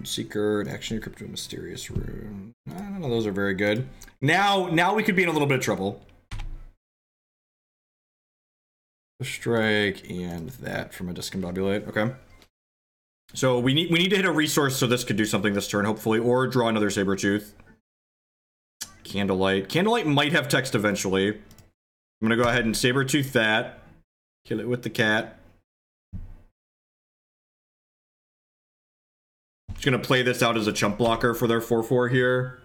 Speaker 1: Seeker, action equipped to a mysterious rune. I don't know, those are very good. Now we could be in a little bit of trouble. Strike and that from a Discombobulate. Okay. So we need to hit a resource so this could do something this turn, hopefully, or draw another Sabretooth. Candlelight. Candlelight might have text eventually. I'm gonna go ahead and Sabretooth that. Kill it with the cat. Just gonna play this out as a chump blocker for their 4/4 here.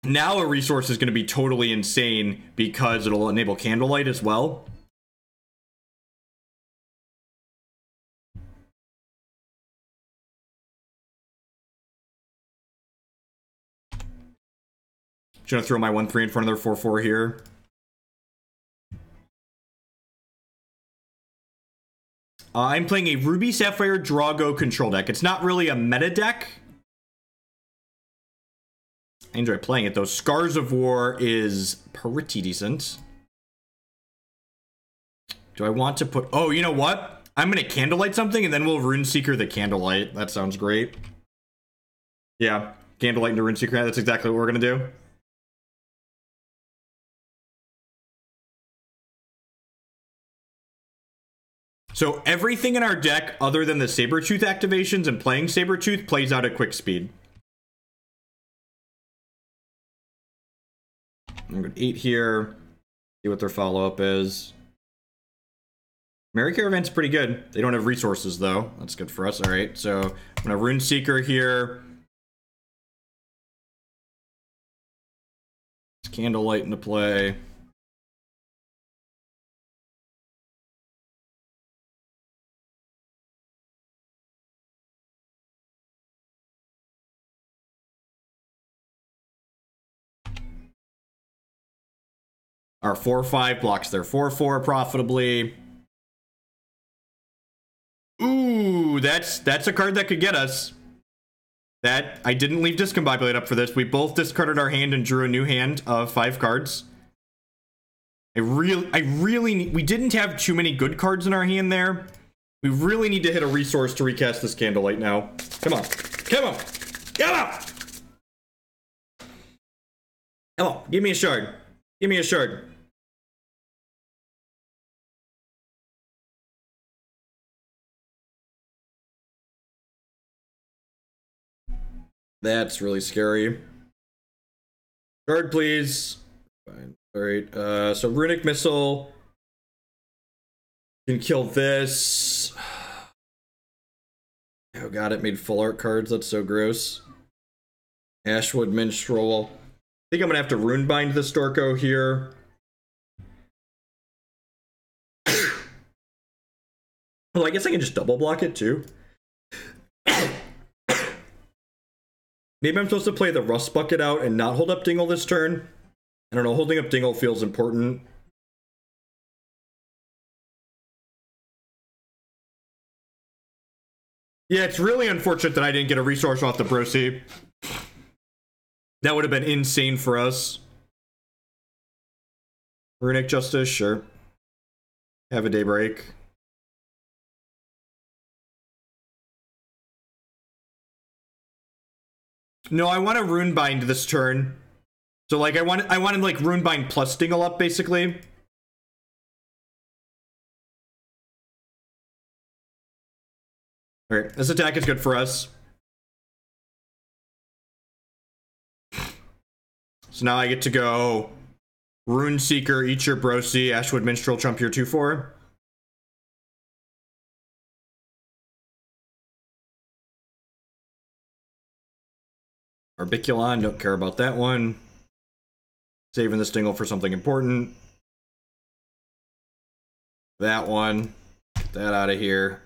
Speaker 1: Now a resource is gonna be totally insane because it'll enable Candlelight as well. Just gonna throw my 1/3 in front of their 4/4 here. I'm playing a Ruby Sapphire Drago control deck. It's not really a meta deck. I enjoy playing it though. Scars of War is pretty decent. Do I want to put... Oh, you know what? I'm going to Candlelight something and then we'll Runeseeker the Candlelight. That sounds great. Yeah, Candlelight into Runeseeker. That's exactly what we're going to do. So everything in our deck other than the Sabretooth activations and playing Sabretooth plays out at quick speed. I'm going to 8 here. See what their follow-up is. Merry Caravan's pretty good. They don't have resources, though. That's good for us. All right, so I'm going to Rune Seeker here. Candlelight into play. Our 4/5 blocks their 4/4 profitably. Ooh, that's a card that could get us. That I didn't leave Discombobulate up for this. We both discarded our hand and drew a new hand of 5 cards. I really need, we didn't have too many good cards in our hand there. We really need to hit a resource to recast this Candlelight now. Come on. Come on. Come on. Come on. Give me a shard. Give me a shard. That's really scary. Shard, please. Fine. All right. So Runic Missile can kill this. Oh god, it made full art cards. That's so gross. Ashwood Minstrel. I think I'm gonna have to Runebind this Storko here. Well, I guess I can just double block it too. Maybe I'm supposed to play the Rust Bucket out and not hold up Dingle this turn. I don't know, holding up Dingle feels important. Yeah, it's really unfortunate that I didn't get a resource off the Brosi. That would have been insane for us. Runic Justice, sure. Have a Daybreak. No, I want to Runebind this turn. So like I wanted like Runebind plus Dingle up basically. Alright, this attack is good for us. So now I get to go Rune Seeker, eat your Brosi, Ashwood Minstrel, trump your 2/4. Orbiculon, don't care about that one. Saving this Dingle for something important. That one. Get that out of here.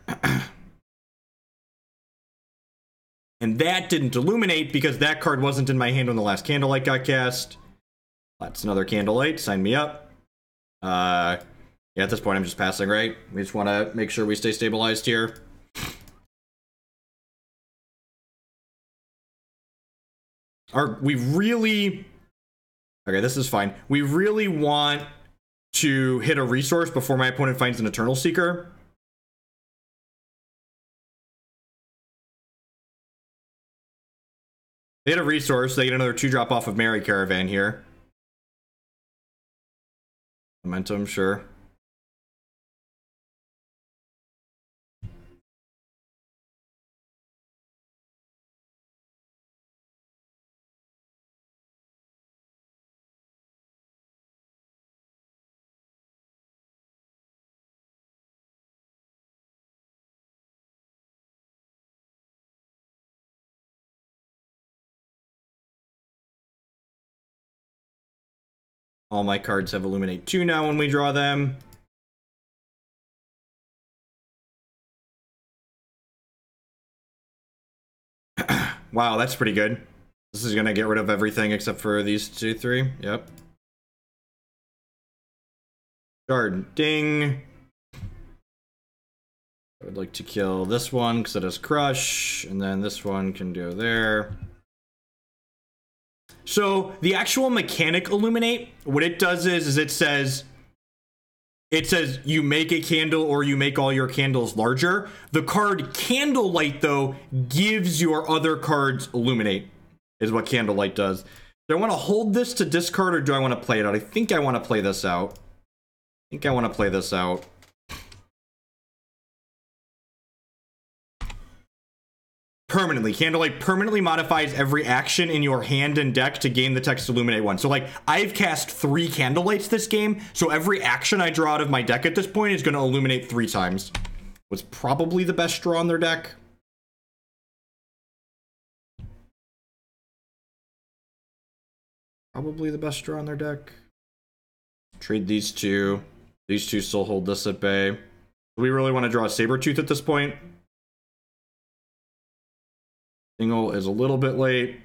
Speaker 1: And that didn't illuminate because that card wasn't in my hand when the last Candlelight got cast. That's another Candlelight. Sign me up. Yeah, at this point I'm just passing, right? We just want to make sure we stay stabilized here. We really... Okay, this is fine. We really want to hit a resource before my opponent finds an Eternal Seeker. They hit a resource. They get another 2-drop off of Merry Caravan here. Momentum, sure. All my cards have Illuminate 2 now when we draw them. Wow, that's pretty good. This is gonna get rid of everything except for these 2, 3. Yep. Shard, ding. I would like to kill this one because it has Crush, and then this one can go there. So the actual mechanic Illuminate, what it does is it says you make a candle or you make all your candles larger. The card Candlelight, though, gives your other cards Illuminate, is what Candlelight does. Do I want to hold this to discard or do I want to play it out? I think I want to play this out. permanently. Candlelight permanently modifies every action in your hand and deck to gain the text Illuminate 1. So, like, I've cast 3 Candlelights this game, so every action I draw out of my deck at this point is going to Illuminate 3 times. Was probably the best draw on their deck. Probably the best draw on their deck. Trade these two. These two still hold this at bay. Do we really want to draw a Sabretooth at this point? Dingle is a little bit late.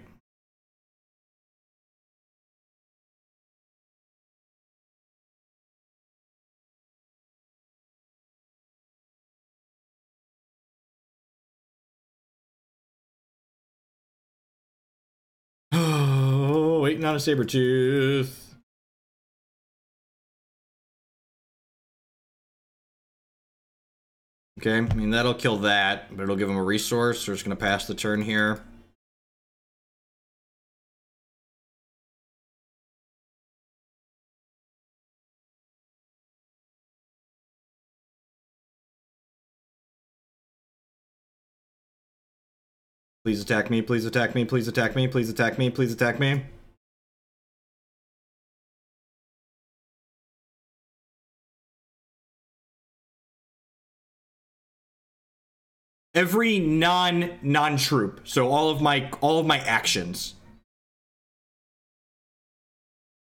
Speaker 1: Oh, waiting on a Sabretooth. Okay, I mean, that'll kill that, but it'll give him a resource. We're just going to pass the turn here. Please attack me, please attack me, please attack me, please attack me, please attack me. Every non-troop, so all of my actions.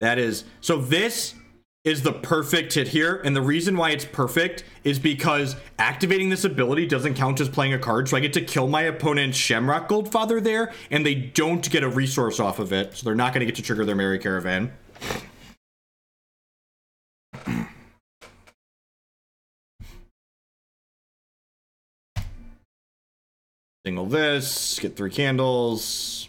Speaker 1: That is, so this is the perfect hit here, and the reason why it's perfect is because activating this ability doesn't count as playing a card, so I get to kill my opponent's Shamrock Goldfather there, and they don't get a resource off of it, so they're not going to get to trigger their Merry Caravan. Dingle this, get 3 candles.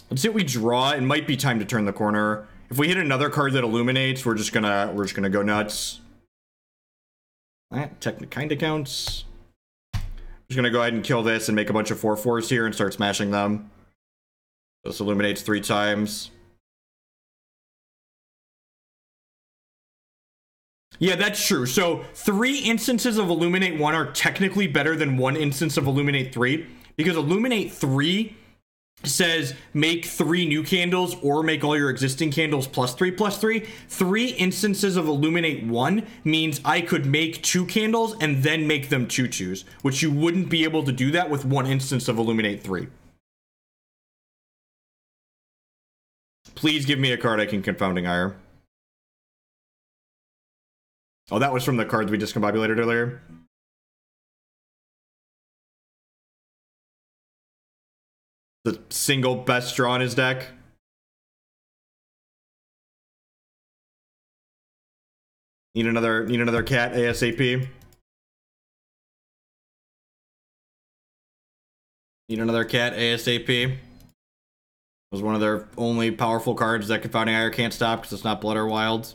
Speaker 1: Let's see what we draw. It might be time to turn the corner. If we hit another card that illuminates, we're just gonna go nuts. That kinda counts. I'm just gonna go ahead and kill this and make a bunch of 4/4s here and start smashing them. This illuminates 3 times. Yeah, that's true. So 3 instances of Illuminate 1 are technically better than 1 instance of Illuminate 3, because Illuminate 3 says make 3 new candles or make all your existing candles +3/+3. 3 instances of Illuminate 1 means I could make 2 candles and then make them 2/2s, which you wouldn't be able to do that with 1 instance of Illuminate 3. Please give me a card I can Confounding Ire. Oh, that was from the cards we discombobulated earlier. The single best draw in his deck. Need another cat ASAP. Need another cat ASAP. Was one of their only powerful cards that Confounding Ire can't stop because it's not Blood or Wild.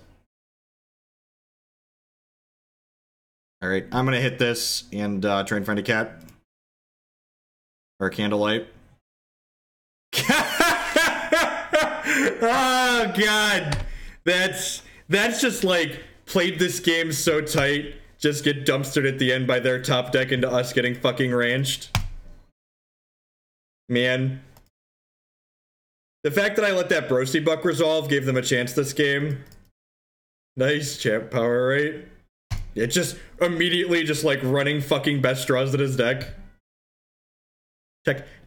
Speaker 1: Alright, I'm gonna hit this and try and find a cat. Or a Candlelight. Oh god. That's just like played this game so tight, just get dumpstered at the end by their top deck into us getting fucking ranched. Man. The fact that I let that Brosi Buck resolve gave them a chance this game. Nice champ power, right? It just immediately just like running fucking best draws in his deck.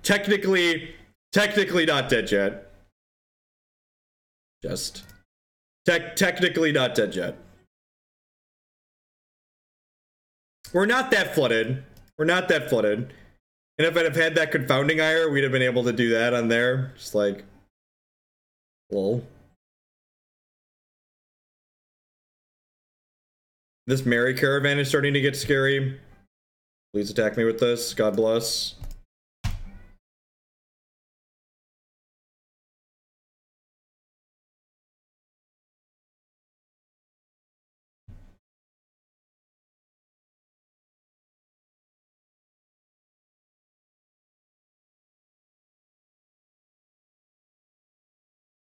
Speaker 1: Technically not dead yet. Just technically not dead yet. We're not that flooded. We're not that flooded. And if I'd have had that Confounding Ire, we'd have been able to do that on there. Just like, lol. This Merry Caravan is starting to get scary. Please attack me with this. God bless.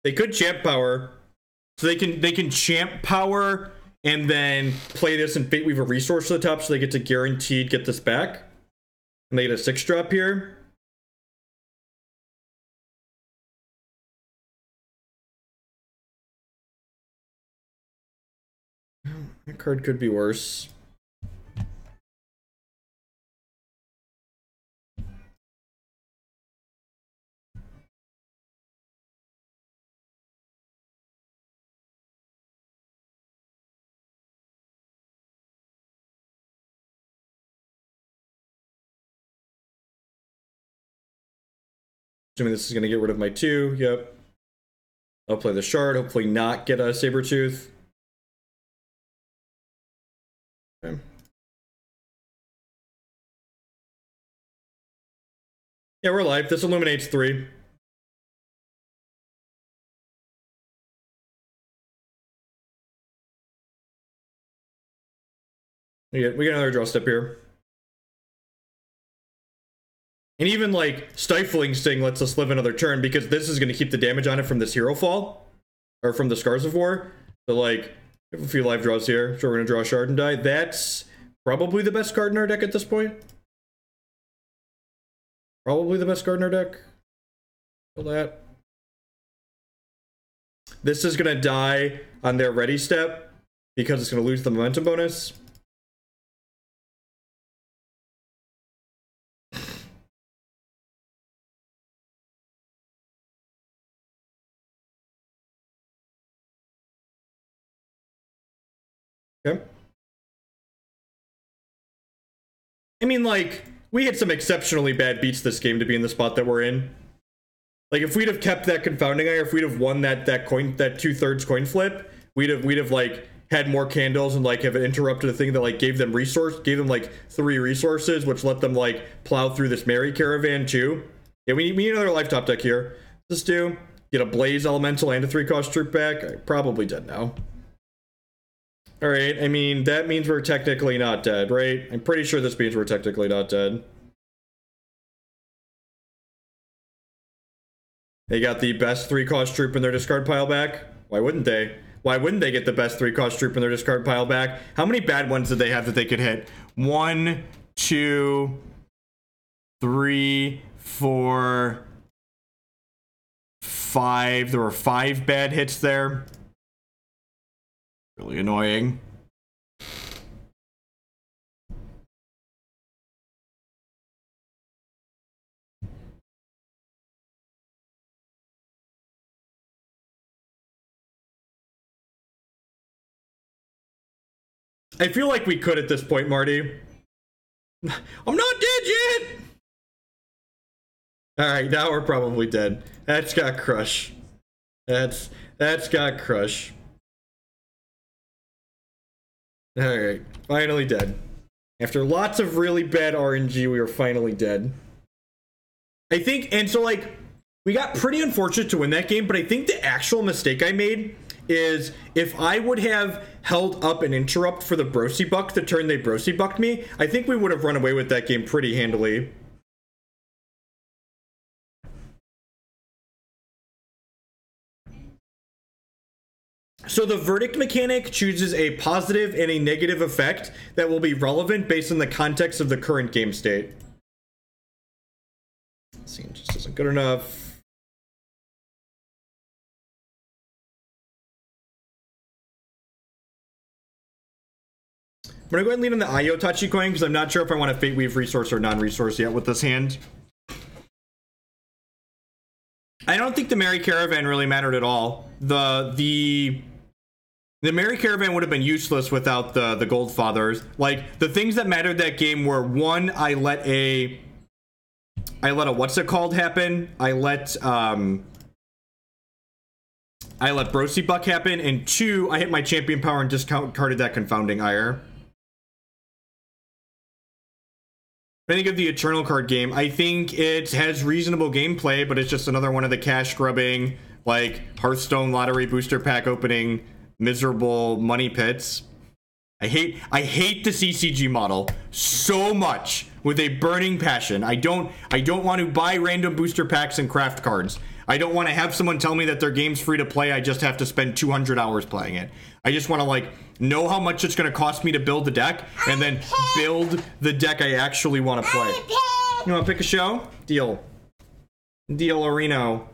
Speaker 1: They could champ power. So they can champ power and then play this and Fate Weave a resource to the top, so they get to guaranteed get this back. And they get a 6-drop here. That card could be worse. Assuming this is going to get rid of my 2. Yep. I'll play the Shard. Hopefully not get a Sabretooth. Okay. Yeah, we're live. This illuminates 3. We get another draw step here. And even like Stifling Sting lets us live another turn because this is going to keep the damage on it from this hero fall. Or from the Scars of War. So like, we have a few live draws here. So we're going to draw a Shard and die. That's probably the best card in our deck at this point. Probably the best card in our deck. Kill that. This is going to die on their ready step because it's going to lose the momentum bonus. Okay. I mean, like, we had some exceptionally bad beats this game to be in the spot that we're in. Like, if we'd have kept that Confounding Ire, if we'd have won that 2/3 coin flip, we'd have like had more candles and like have interrupted a thing that like gave them like 3 resources, which let them like plow through this Merry Caravan too. Yeah, we need another life top deck here. Let's do get a Blaze Elemental and a 3-cost troop back. I'm probably dead now. All right, I mean, that means we're technically not dead, right? I'm pretty sure this means we're technically not dead. They got the best 3-cost troop in their discard pile back. Why wouldn't they? Why wouldn't they get the best 3-cost troop in their discard pile back? How many bad ones did they have that they could hit? 1, 2, 3, 4, 5. There were 5 bad hits there. Really annoying. I feel like we could at this point, Marty. I'm not dead yet! Alright, now we're probably dead. That's got crush. That's got crush. Alright, finally dead. After lots of really bad RNG, we are finally dead. I think, and so like, we got pretty unfortunate to win that game, but I think the actual mistake I made is if I would have held up an interrupt for the Brosy Buck the turn they Brosy Bucked me, I think we would have run away with that game pretty handily. So the verdict mechanic chooses a positive and a negative effect that will be relevant based on the context of the current game state. Scene just isn't good enough. I'm gonna go ahead and lead on the Ayotochi coin because I'm not sure if I want to Fate Weave resource or non-resource yet with this hand. I don't think the Merry Caravan really mattered at all. The Merry Caravan would have been useless without the Gold Fathers. Like, the things that mattered that game were, 1, I let a what's it called happen. I let Brosy Buck happen, and 2, I hit my champion power and discarded that Confounding Ire. I think of the Eternal card game, I think it has reasonable gameplay, but it's just another one of the cash grubbing, like, Hearthstone lottery booster pack opening, miserable money pits. I hate the CCG model so much with a burning passion. I don't want to buy random booster packs and craft cards. I don't want to have someone tell me that their game's free to play. I just have to spend 200 hours playing it. I just want to like know how much it's going to cost me to build the deck and then build the deck I actually want to play. You want to pick a show? Deal. Deal Areno.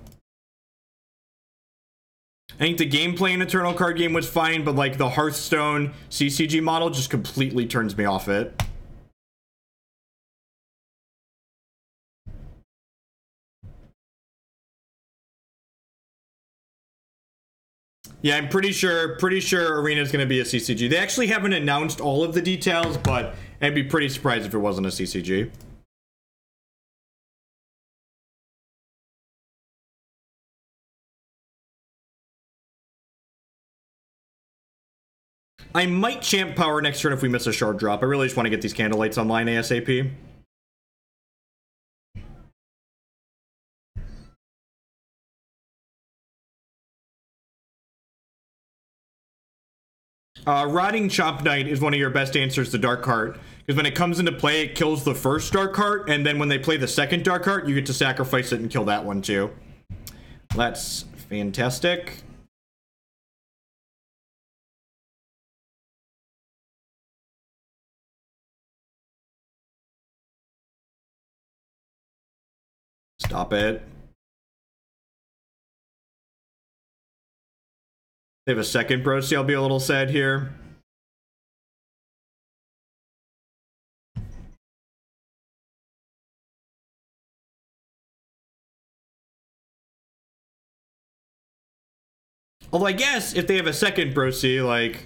Speaker 1: I think the gameplay in Eternal card game was fine, but like the Hearthstone CCG model just completely turns me off it. Yeah, I'm pretty sure Arena is going to be a CCG. They actually haven't announced all of the details, but I'd be pretty surprised if it wasn't a CCG. I might champ power next turn if we miss a shard drop. I really just want to get these Candlelights online ASAP. Rotting Chop Knight is one of your best answers to Dark Heart, because when it comes into play, it kills the first Dark Heart, and then when they play the second Dark Heart, you get to sacrifice it and kill that one too. That's fantastic. Stop it. They have a second Brocy, I'll be a little sad here. Although I guess if they have a second Brocy, like...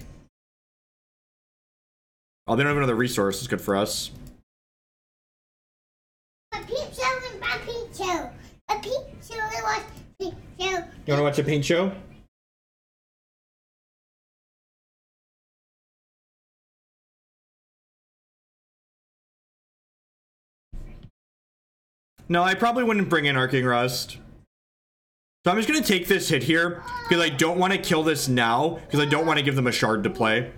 Speaker 1: Oh, they don't have another resource. It's good for us.
Speaker 2: A peep show and a peep show. A peep show and watch peep show.
Speaker 1: You want to watch a paint show? No, I probably wouldn't bring in Arcing Rust. So I'm just going to take this hit here, because I don't want to kill this now, because I don't want to give them a shard to play.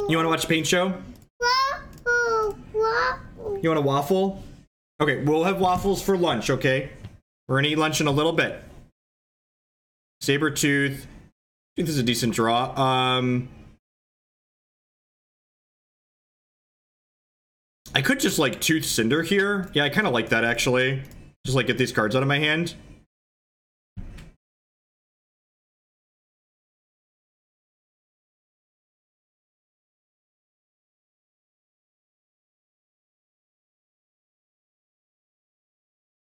Speaker 1: You want to watch a paint show? You want a waffle? Okay, we'll have waffles for lunch, okay? We're going to eat lunch in a little bit. Sabretooth. I think this is a decent draw. I could just, like, Tooth Cinder here. Yeah, I kind of like that, actually. Just, like, get these cards out of my hand.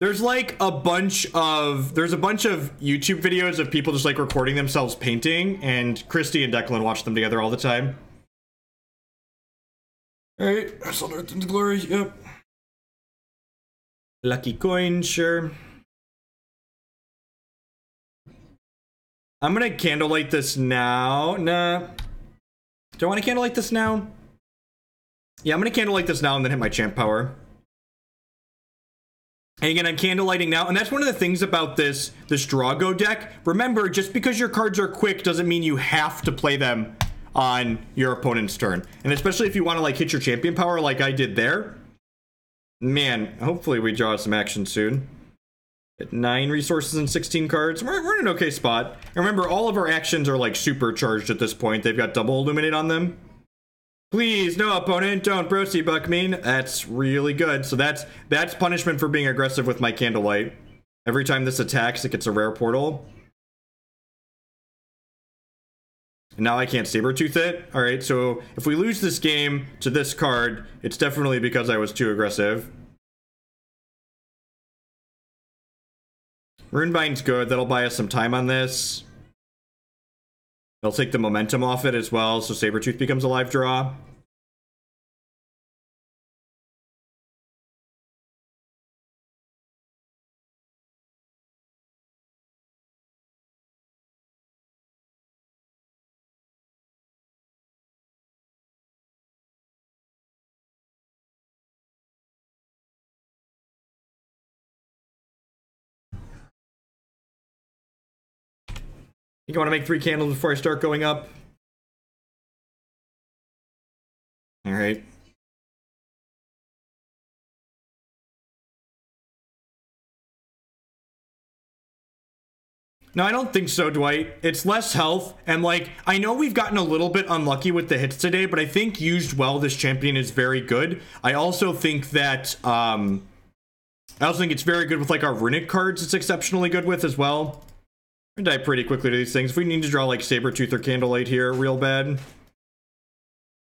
Speaker 1: There's, like, a bunch of YouTube videos of people just, like, recording themselves painting, and Christy and Declan watch them together all the time. Alright, Soul Earth into Glory, yep. Lucky coin, sure. I'm gonna Candlelight this now. Nah. Do I want to Candlelight this now? Yeah, I'm gonna Candlelight this now and then hit my champ power. And again, I'm Candlelighting now, and that's one of the things about this Drago deck. Remember, just because your cards are quick doesn't mean you have to play them on your opponent's turn. And especially if you want to like hit your champion power like I did there. Man, hopefully we draw some action soon. At 9 resources and 16 cards. We're in an okay spot. And remember, all of our actions are like supercharged at this point. They've got double illuminate on them. Please, no opponent, don't Brocy buck me. That's really good. So that's punishment for being aggressive with my Candlelight. Every time this attacks, it gets a rare portal. And now I can't Sabretooth it. Alright, so if we lose this game to this card, it's definitely because I was too aggressive. Runebind's good. That'll buy us some time on this. It'll take the momentum off it as well, so Sabretooth becomes a live draw. You want to make 3 candles before I start going up? Alright. No, I don't think so, Dwight. It's less health, and like, I know we've gotten a little bit unlucky with the hits today, but I think used well, this champion is very good. I also think that, I also think it's very good with like our runic cards. It's exceptionally good with as well. I die pretty quickly to these things. If we need to draw like Sabretooth or Candlelight here, real bad.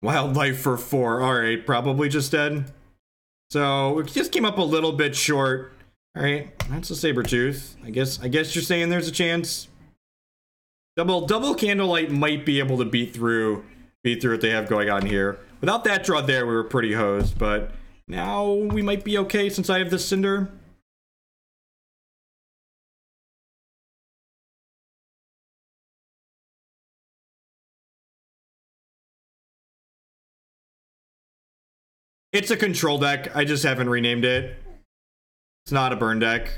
Speaker 1: Wildlife for 4. Alright, probably just dead. So, we just came up a little bit short. Alright, that's a Sabretooth. I guess you're saying there's a chance. Double Candlelight might be able to beat through what they have going on here. Without that draw there, we were pretty hosed, but now we might be okay since I have this Cinder. It's a control deck. I just haven't renamed it. It's not a burn deck.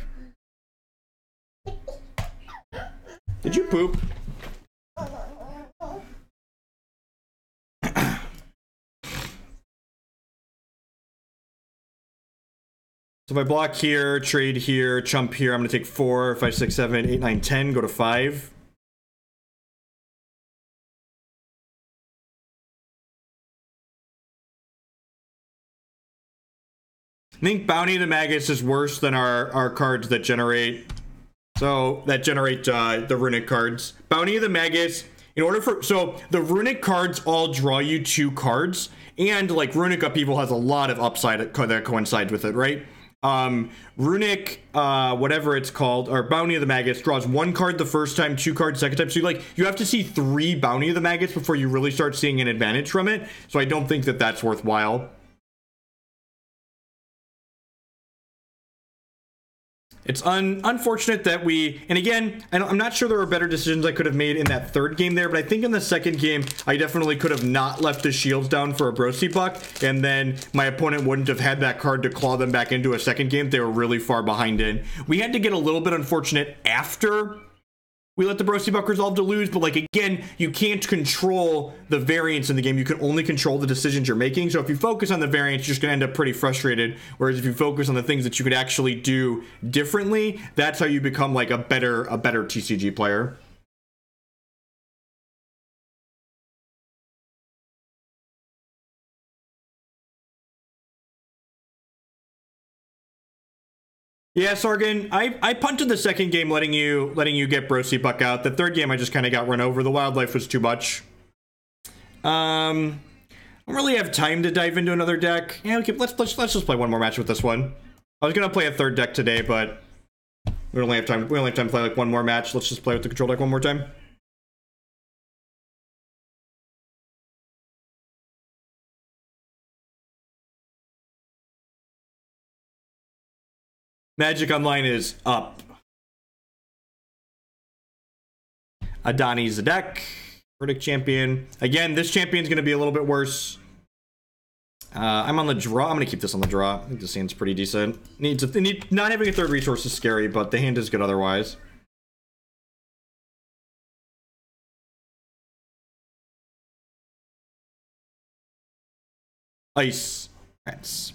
Speaker 1: Did you poop? So if I block here, trade here, chump here, I'm going to take 4, 5, 6, 7, 8, 9, 10, go to 5. I think Bounty of the Magus is worse than our cards that generate... So, that generate the Runic cards. Bounty of the Magus, in order for... So, the Runic cards all draw you 2 cards, and, like, Runic Upheaval has a lot of upside that coincides with it, right? Runic, whatever it's called, or Bounty of the Magus, draws 1 card the first time, 2 cards second time. So, you have to see 3 Bounty of the Magus before you really start seeing an advantage from it. So, I don't think that that's worthwhile. It's unfortunate that we, and again, I'm not sure there were better decisions I could have made in that third game there, but I think in the second game, I definitely could have not left the shields down for a Brosi Buck, and then my opponent wouldn't have had that card to claw them back into a second game. They were really far behind in. We had to get a little bit unfortunate after we let the Brosi Buck resolve to lose, but like, again, you can't control the variance in the game. You can only control the decisions you're making. So if you focus on the variance, you're just gonna end up pretty frustrated. Whereas if you focus on the things that you could actually do differently, that's how you become like a better TCG player. Yeah, Sorgan, I punted the second game letting you get Brosi Buck out. The third game I just kind of got run over. The wildlife was too much. I don't really have time to dive into another deck. Yeah, okay, let's just play one more match with this one. I was gonna play a third deck today, but we only have time to play like one more match. Let's just play with the control deck one more time. Magic Online is up. Adani's the deck. Runic champion. Again, this champion's going to be a little bit worse. I'm on the draw. I'm going to keep this on the draw. I think this hand's pretty decent. Not having a third resource is scary, but the hand is good otherwise. Ice. That's...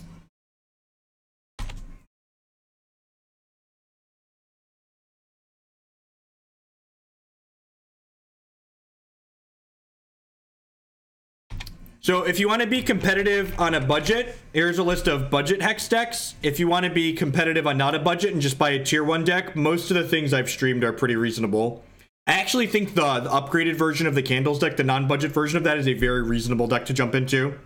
Speaker 1: So if you want to be competitive on a budget, here's a list of budget hex decks. If you want to be competitive on not a budget and just buy a tier 1 deck, most of the things I've streamed are pretty reasonable. I actually think the upgraded version of the Candles deck, the non-budget version of that, is a very reasonable deck to jump into.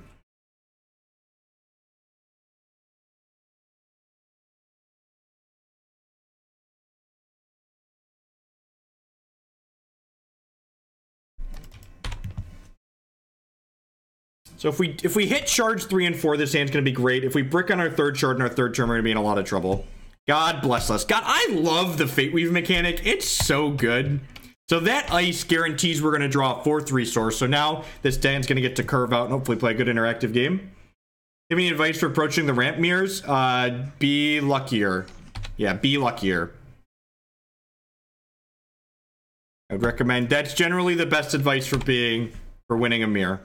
Speaker 1: So if we hit shards 3 and 4, this hand's going to be great. If we brick on our third shard and our third turn, we're going to be in a lot of trouble. God bless us. God, I love the Fate Weave mechanic. It's so good. So that ice guarantees we're going to draw a 4th resource. So now this Dan's going to get to curve out and hopefully play a good interactive game. Give me advice for approaching the ramp mirrors. Be luckier. Yeah, be luckier. I would recommend. That's generally the best advice for winning a mirror.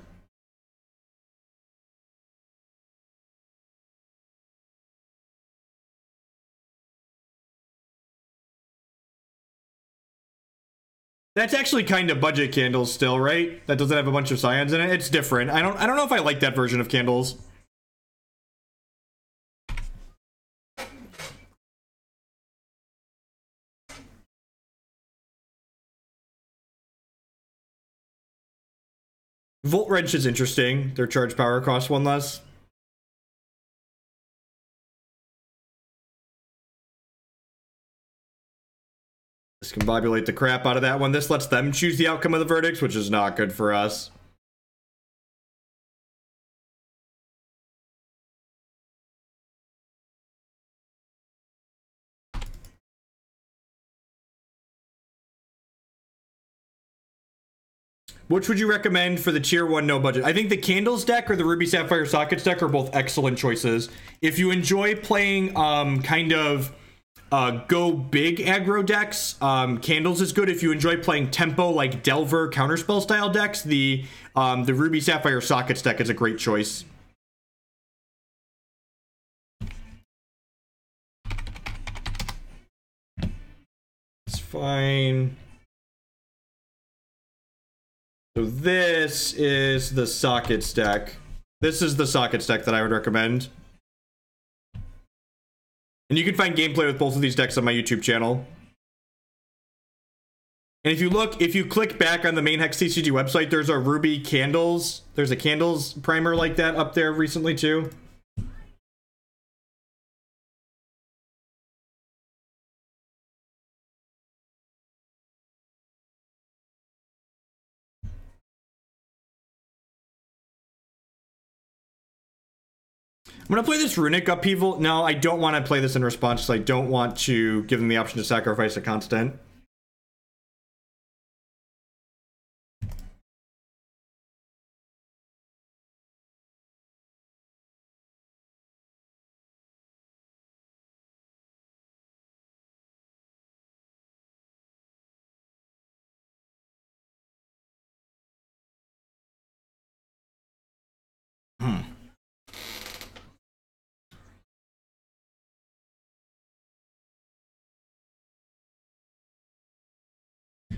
Speaker 1: That's actually kind of budget candles still, right? That doesn't have a bunch of scions in it. It's different. I don't know if I like that version of candles. Volt Wrench is interesting. Their charge power costs one less. Discombobulate the crap out of that one. This lets them choose the outcome of the verdicts, which is not good for us. Which would you recommend for the tier 1 no budget? I think the Candles deck or the Ruby Sapphire Sockets deck are both excellent choices. If you enjoy playing kind of go big aggro decks, Candles is good. If you enjoy playing tempo like Delver counterspell style decks, the Ruby Sapphire Sockets deck is a great choice. It's fine. So this is the Sockets deck. This is the Sockets deck that I would recommend. And you can find gameplay with both of these decks on my YouTube channel. And if you click back on the main Hex TCG website, there's a Ruby Candles. There's a Candles primer like that up there recently too. I'm gonna play this Runic Upheaval. No, I don't want to play this in response because I don't want to give them the option to sacrifice a constant.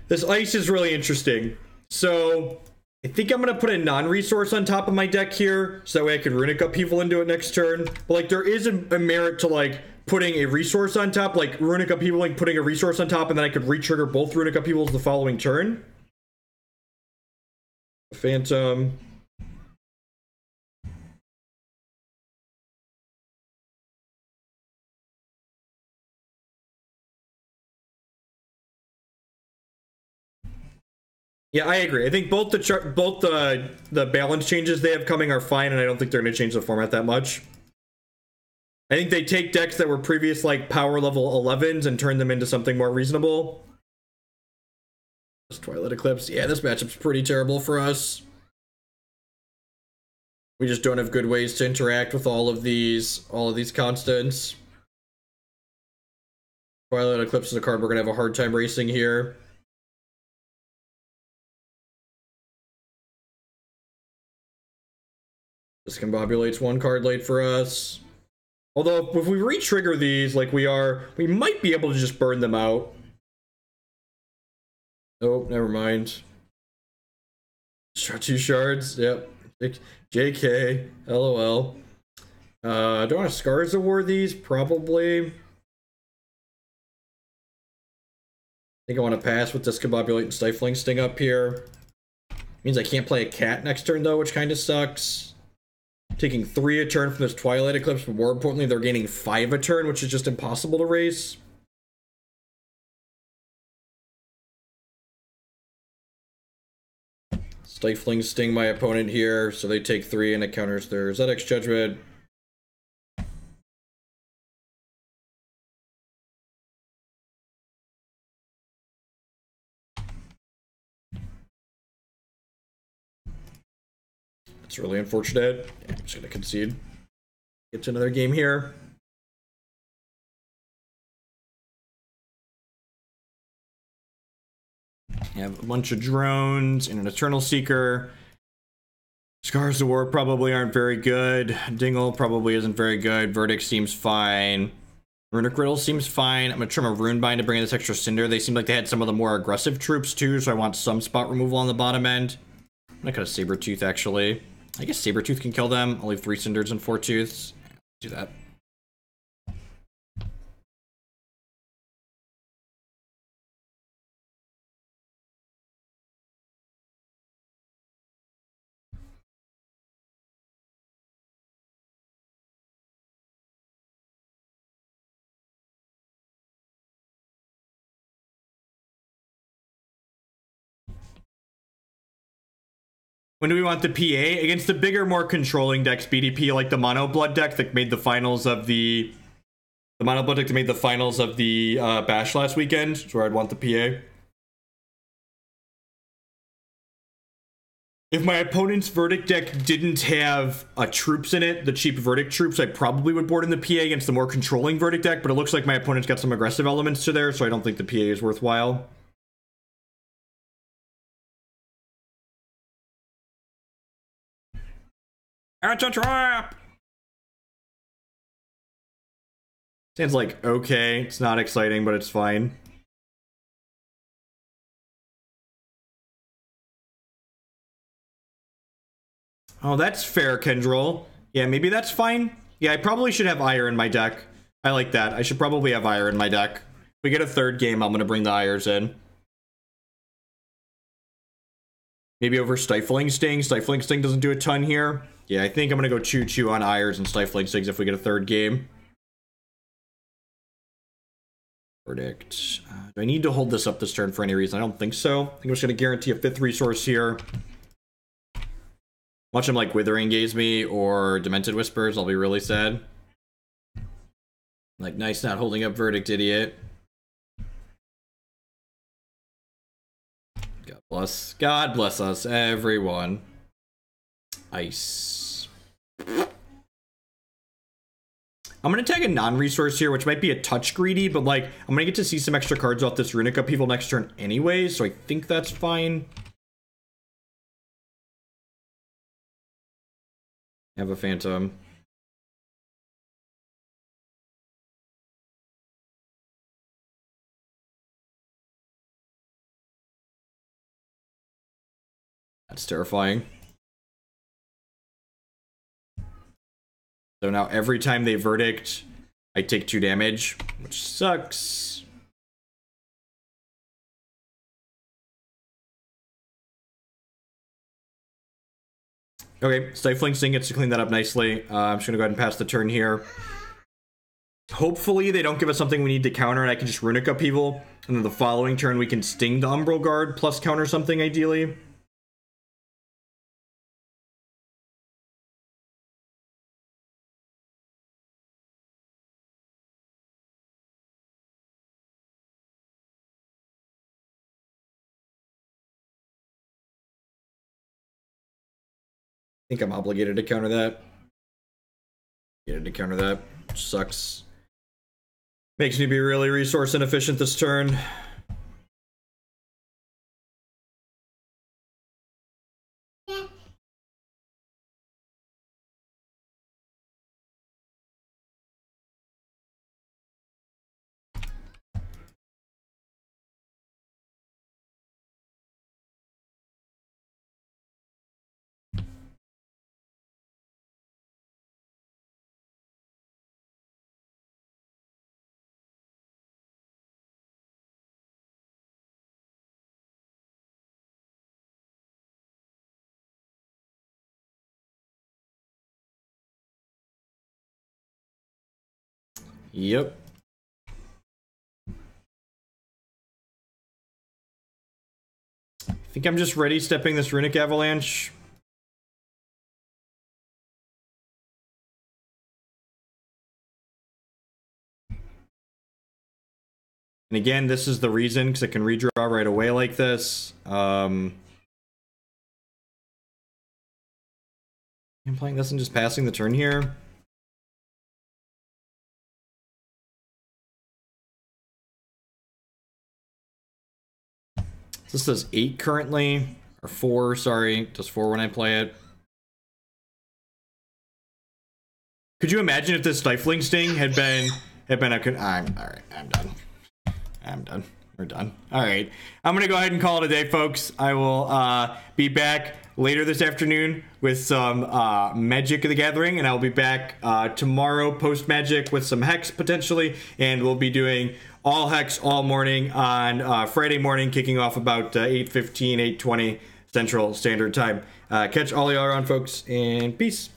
Speaker 1: This ice is really interesting. So I think I'm gonna put a non-resource on top of my deck here, so that way I can Runic Upheaval into it next turn. But like, there is a merit to like putting a resource on top, like Runic Upheavaling, putting a resource on top, and then I could re-trigger both Runic Upheavals the following turn. Phantom. Yeah, I agree. I think both the balance changes they have coming are fine, and I don't think they're going to change the format that much. I think they take decks that were previous like power level 11s and turn them into something more reasonable. This Twilight Eclipse, yeah, this matchup's pretty terrible for us. We just don't have good ways to interact with all of these constants. Twilight Eclipse is a card we're going to have a hard time racing here. Discombobulate's one card late for us. Although, if we re-trigger these like we might be able to just burn them out. Oh, never mind. Two shards, yep. JK, LOL. Do I want to Scars Award these? Probably. I think I want to pass with Discombobulate and Stifling Sting up here. Means I can't play a cat next turn though, which kind of sucks. Taking 3 a turn from this Twilight Eclipse, but more importantly, they're gaining 5 a turn, which is just impossible to race. Stifling Sting my opponent here, so they take 3 and it counters their ZX Judgment. It's really unfortunate. Yeah, I'm just gonna concede. Get to another game here. You have a bunch of drones and an Eternal Seeker. Scars of War probably aren't very good. Dingle probably isn't very good. Verdict seems fine. Runic Riddles seems fine. I'm gonna trim a Runebind to bring in this extra Cinder. They seem like they had some of the more aggressive troops too, so I want some spot removal on the bottom end. I'm gonna cut a Sabretooth actually. I guess Sabretooth can kill them. I'll leave 3 Cinders and 4 Tooths. Do that. When do we want the PA? Against the bigger, more controlling decks, BDP, like the Mono Blood deck that made the finals of the Mono Blood deck that made the finals of the Bash last weekend, is where I'd want the PA. If my opponent's Verdict deck didn't have troops in it, the cheap Verdict troops, I probably would board in the PA against the more controlling Verdict deck, but it looks like my opponent's got some aggressive elements to there, so I don't think the PA is worthwhile. It's a trap! Sounds like okay. It's not exciting, but it's fine. Oh, that's fair, Kendril. Yeah, maybe that's fine. Yeah, I probably should have Ire in my deck. I like that. I should probably have Ire in my deck. If we get a third game, I'm going to bring the Ires in. Maybe over Stifling Sting. Stifling Sting doesn't do a ton here. Yeah, I think I'm going to go choo-choo on Ires and Stifling Stings if we get a third game. Verdict. Do I need to hold this up this turn for any reason? I don't think so. I think I'm just going to guarantee a 5th resource here. Watch him like Withering Gaze me or Demented Whispers. I'll be really sad. Like, nice not holding up Verdict, idiot. God bless us, everyone. Ice. I'm gonna tag a non-resource here, which might be a touch greedy, but like, I'm gonna get to see some extra cards off this Runic Upheaval next turn anyway, so I think that's fine. Have a Phantom. That's terrifying. So now every time they Verdict, I take 2 damage, which sucks. Okay, Stifling Sting gets to clean that up nicely. I'm just gonna go ahead and pass the turn here. Hopefully they don't give us something we need to counter and I can just Runic Upheaval. And then the following turn we can Sting the Umbral Guard plus counter something ideally. I think I'm obligated to counter that. Which sucks. Makes me be really resource inefficient this turn. Yep. I think I'm just ready stepping this Runic Avalanche. And again, this is the reason, because I can redraw right away like this. I'm playing this and just passing the turn here. This does 8 currently, or 4, sorry. Does 4 when I play it. Could you imagine if this Stifling Sting had been have been all right. I'm done. We're done. All right. I'm going to go ahead and call it a day, folks. I will be back later this afternoon with some Magic the Gathering, and I'll be back tomorrow post-Magic with some Hex, potentially, and we'll be doing all Hex all morning on Friday morning, kicking off about 8:15, 8:20 Central Standard Time. Catch all y'all around, folks, and peace.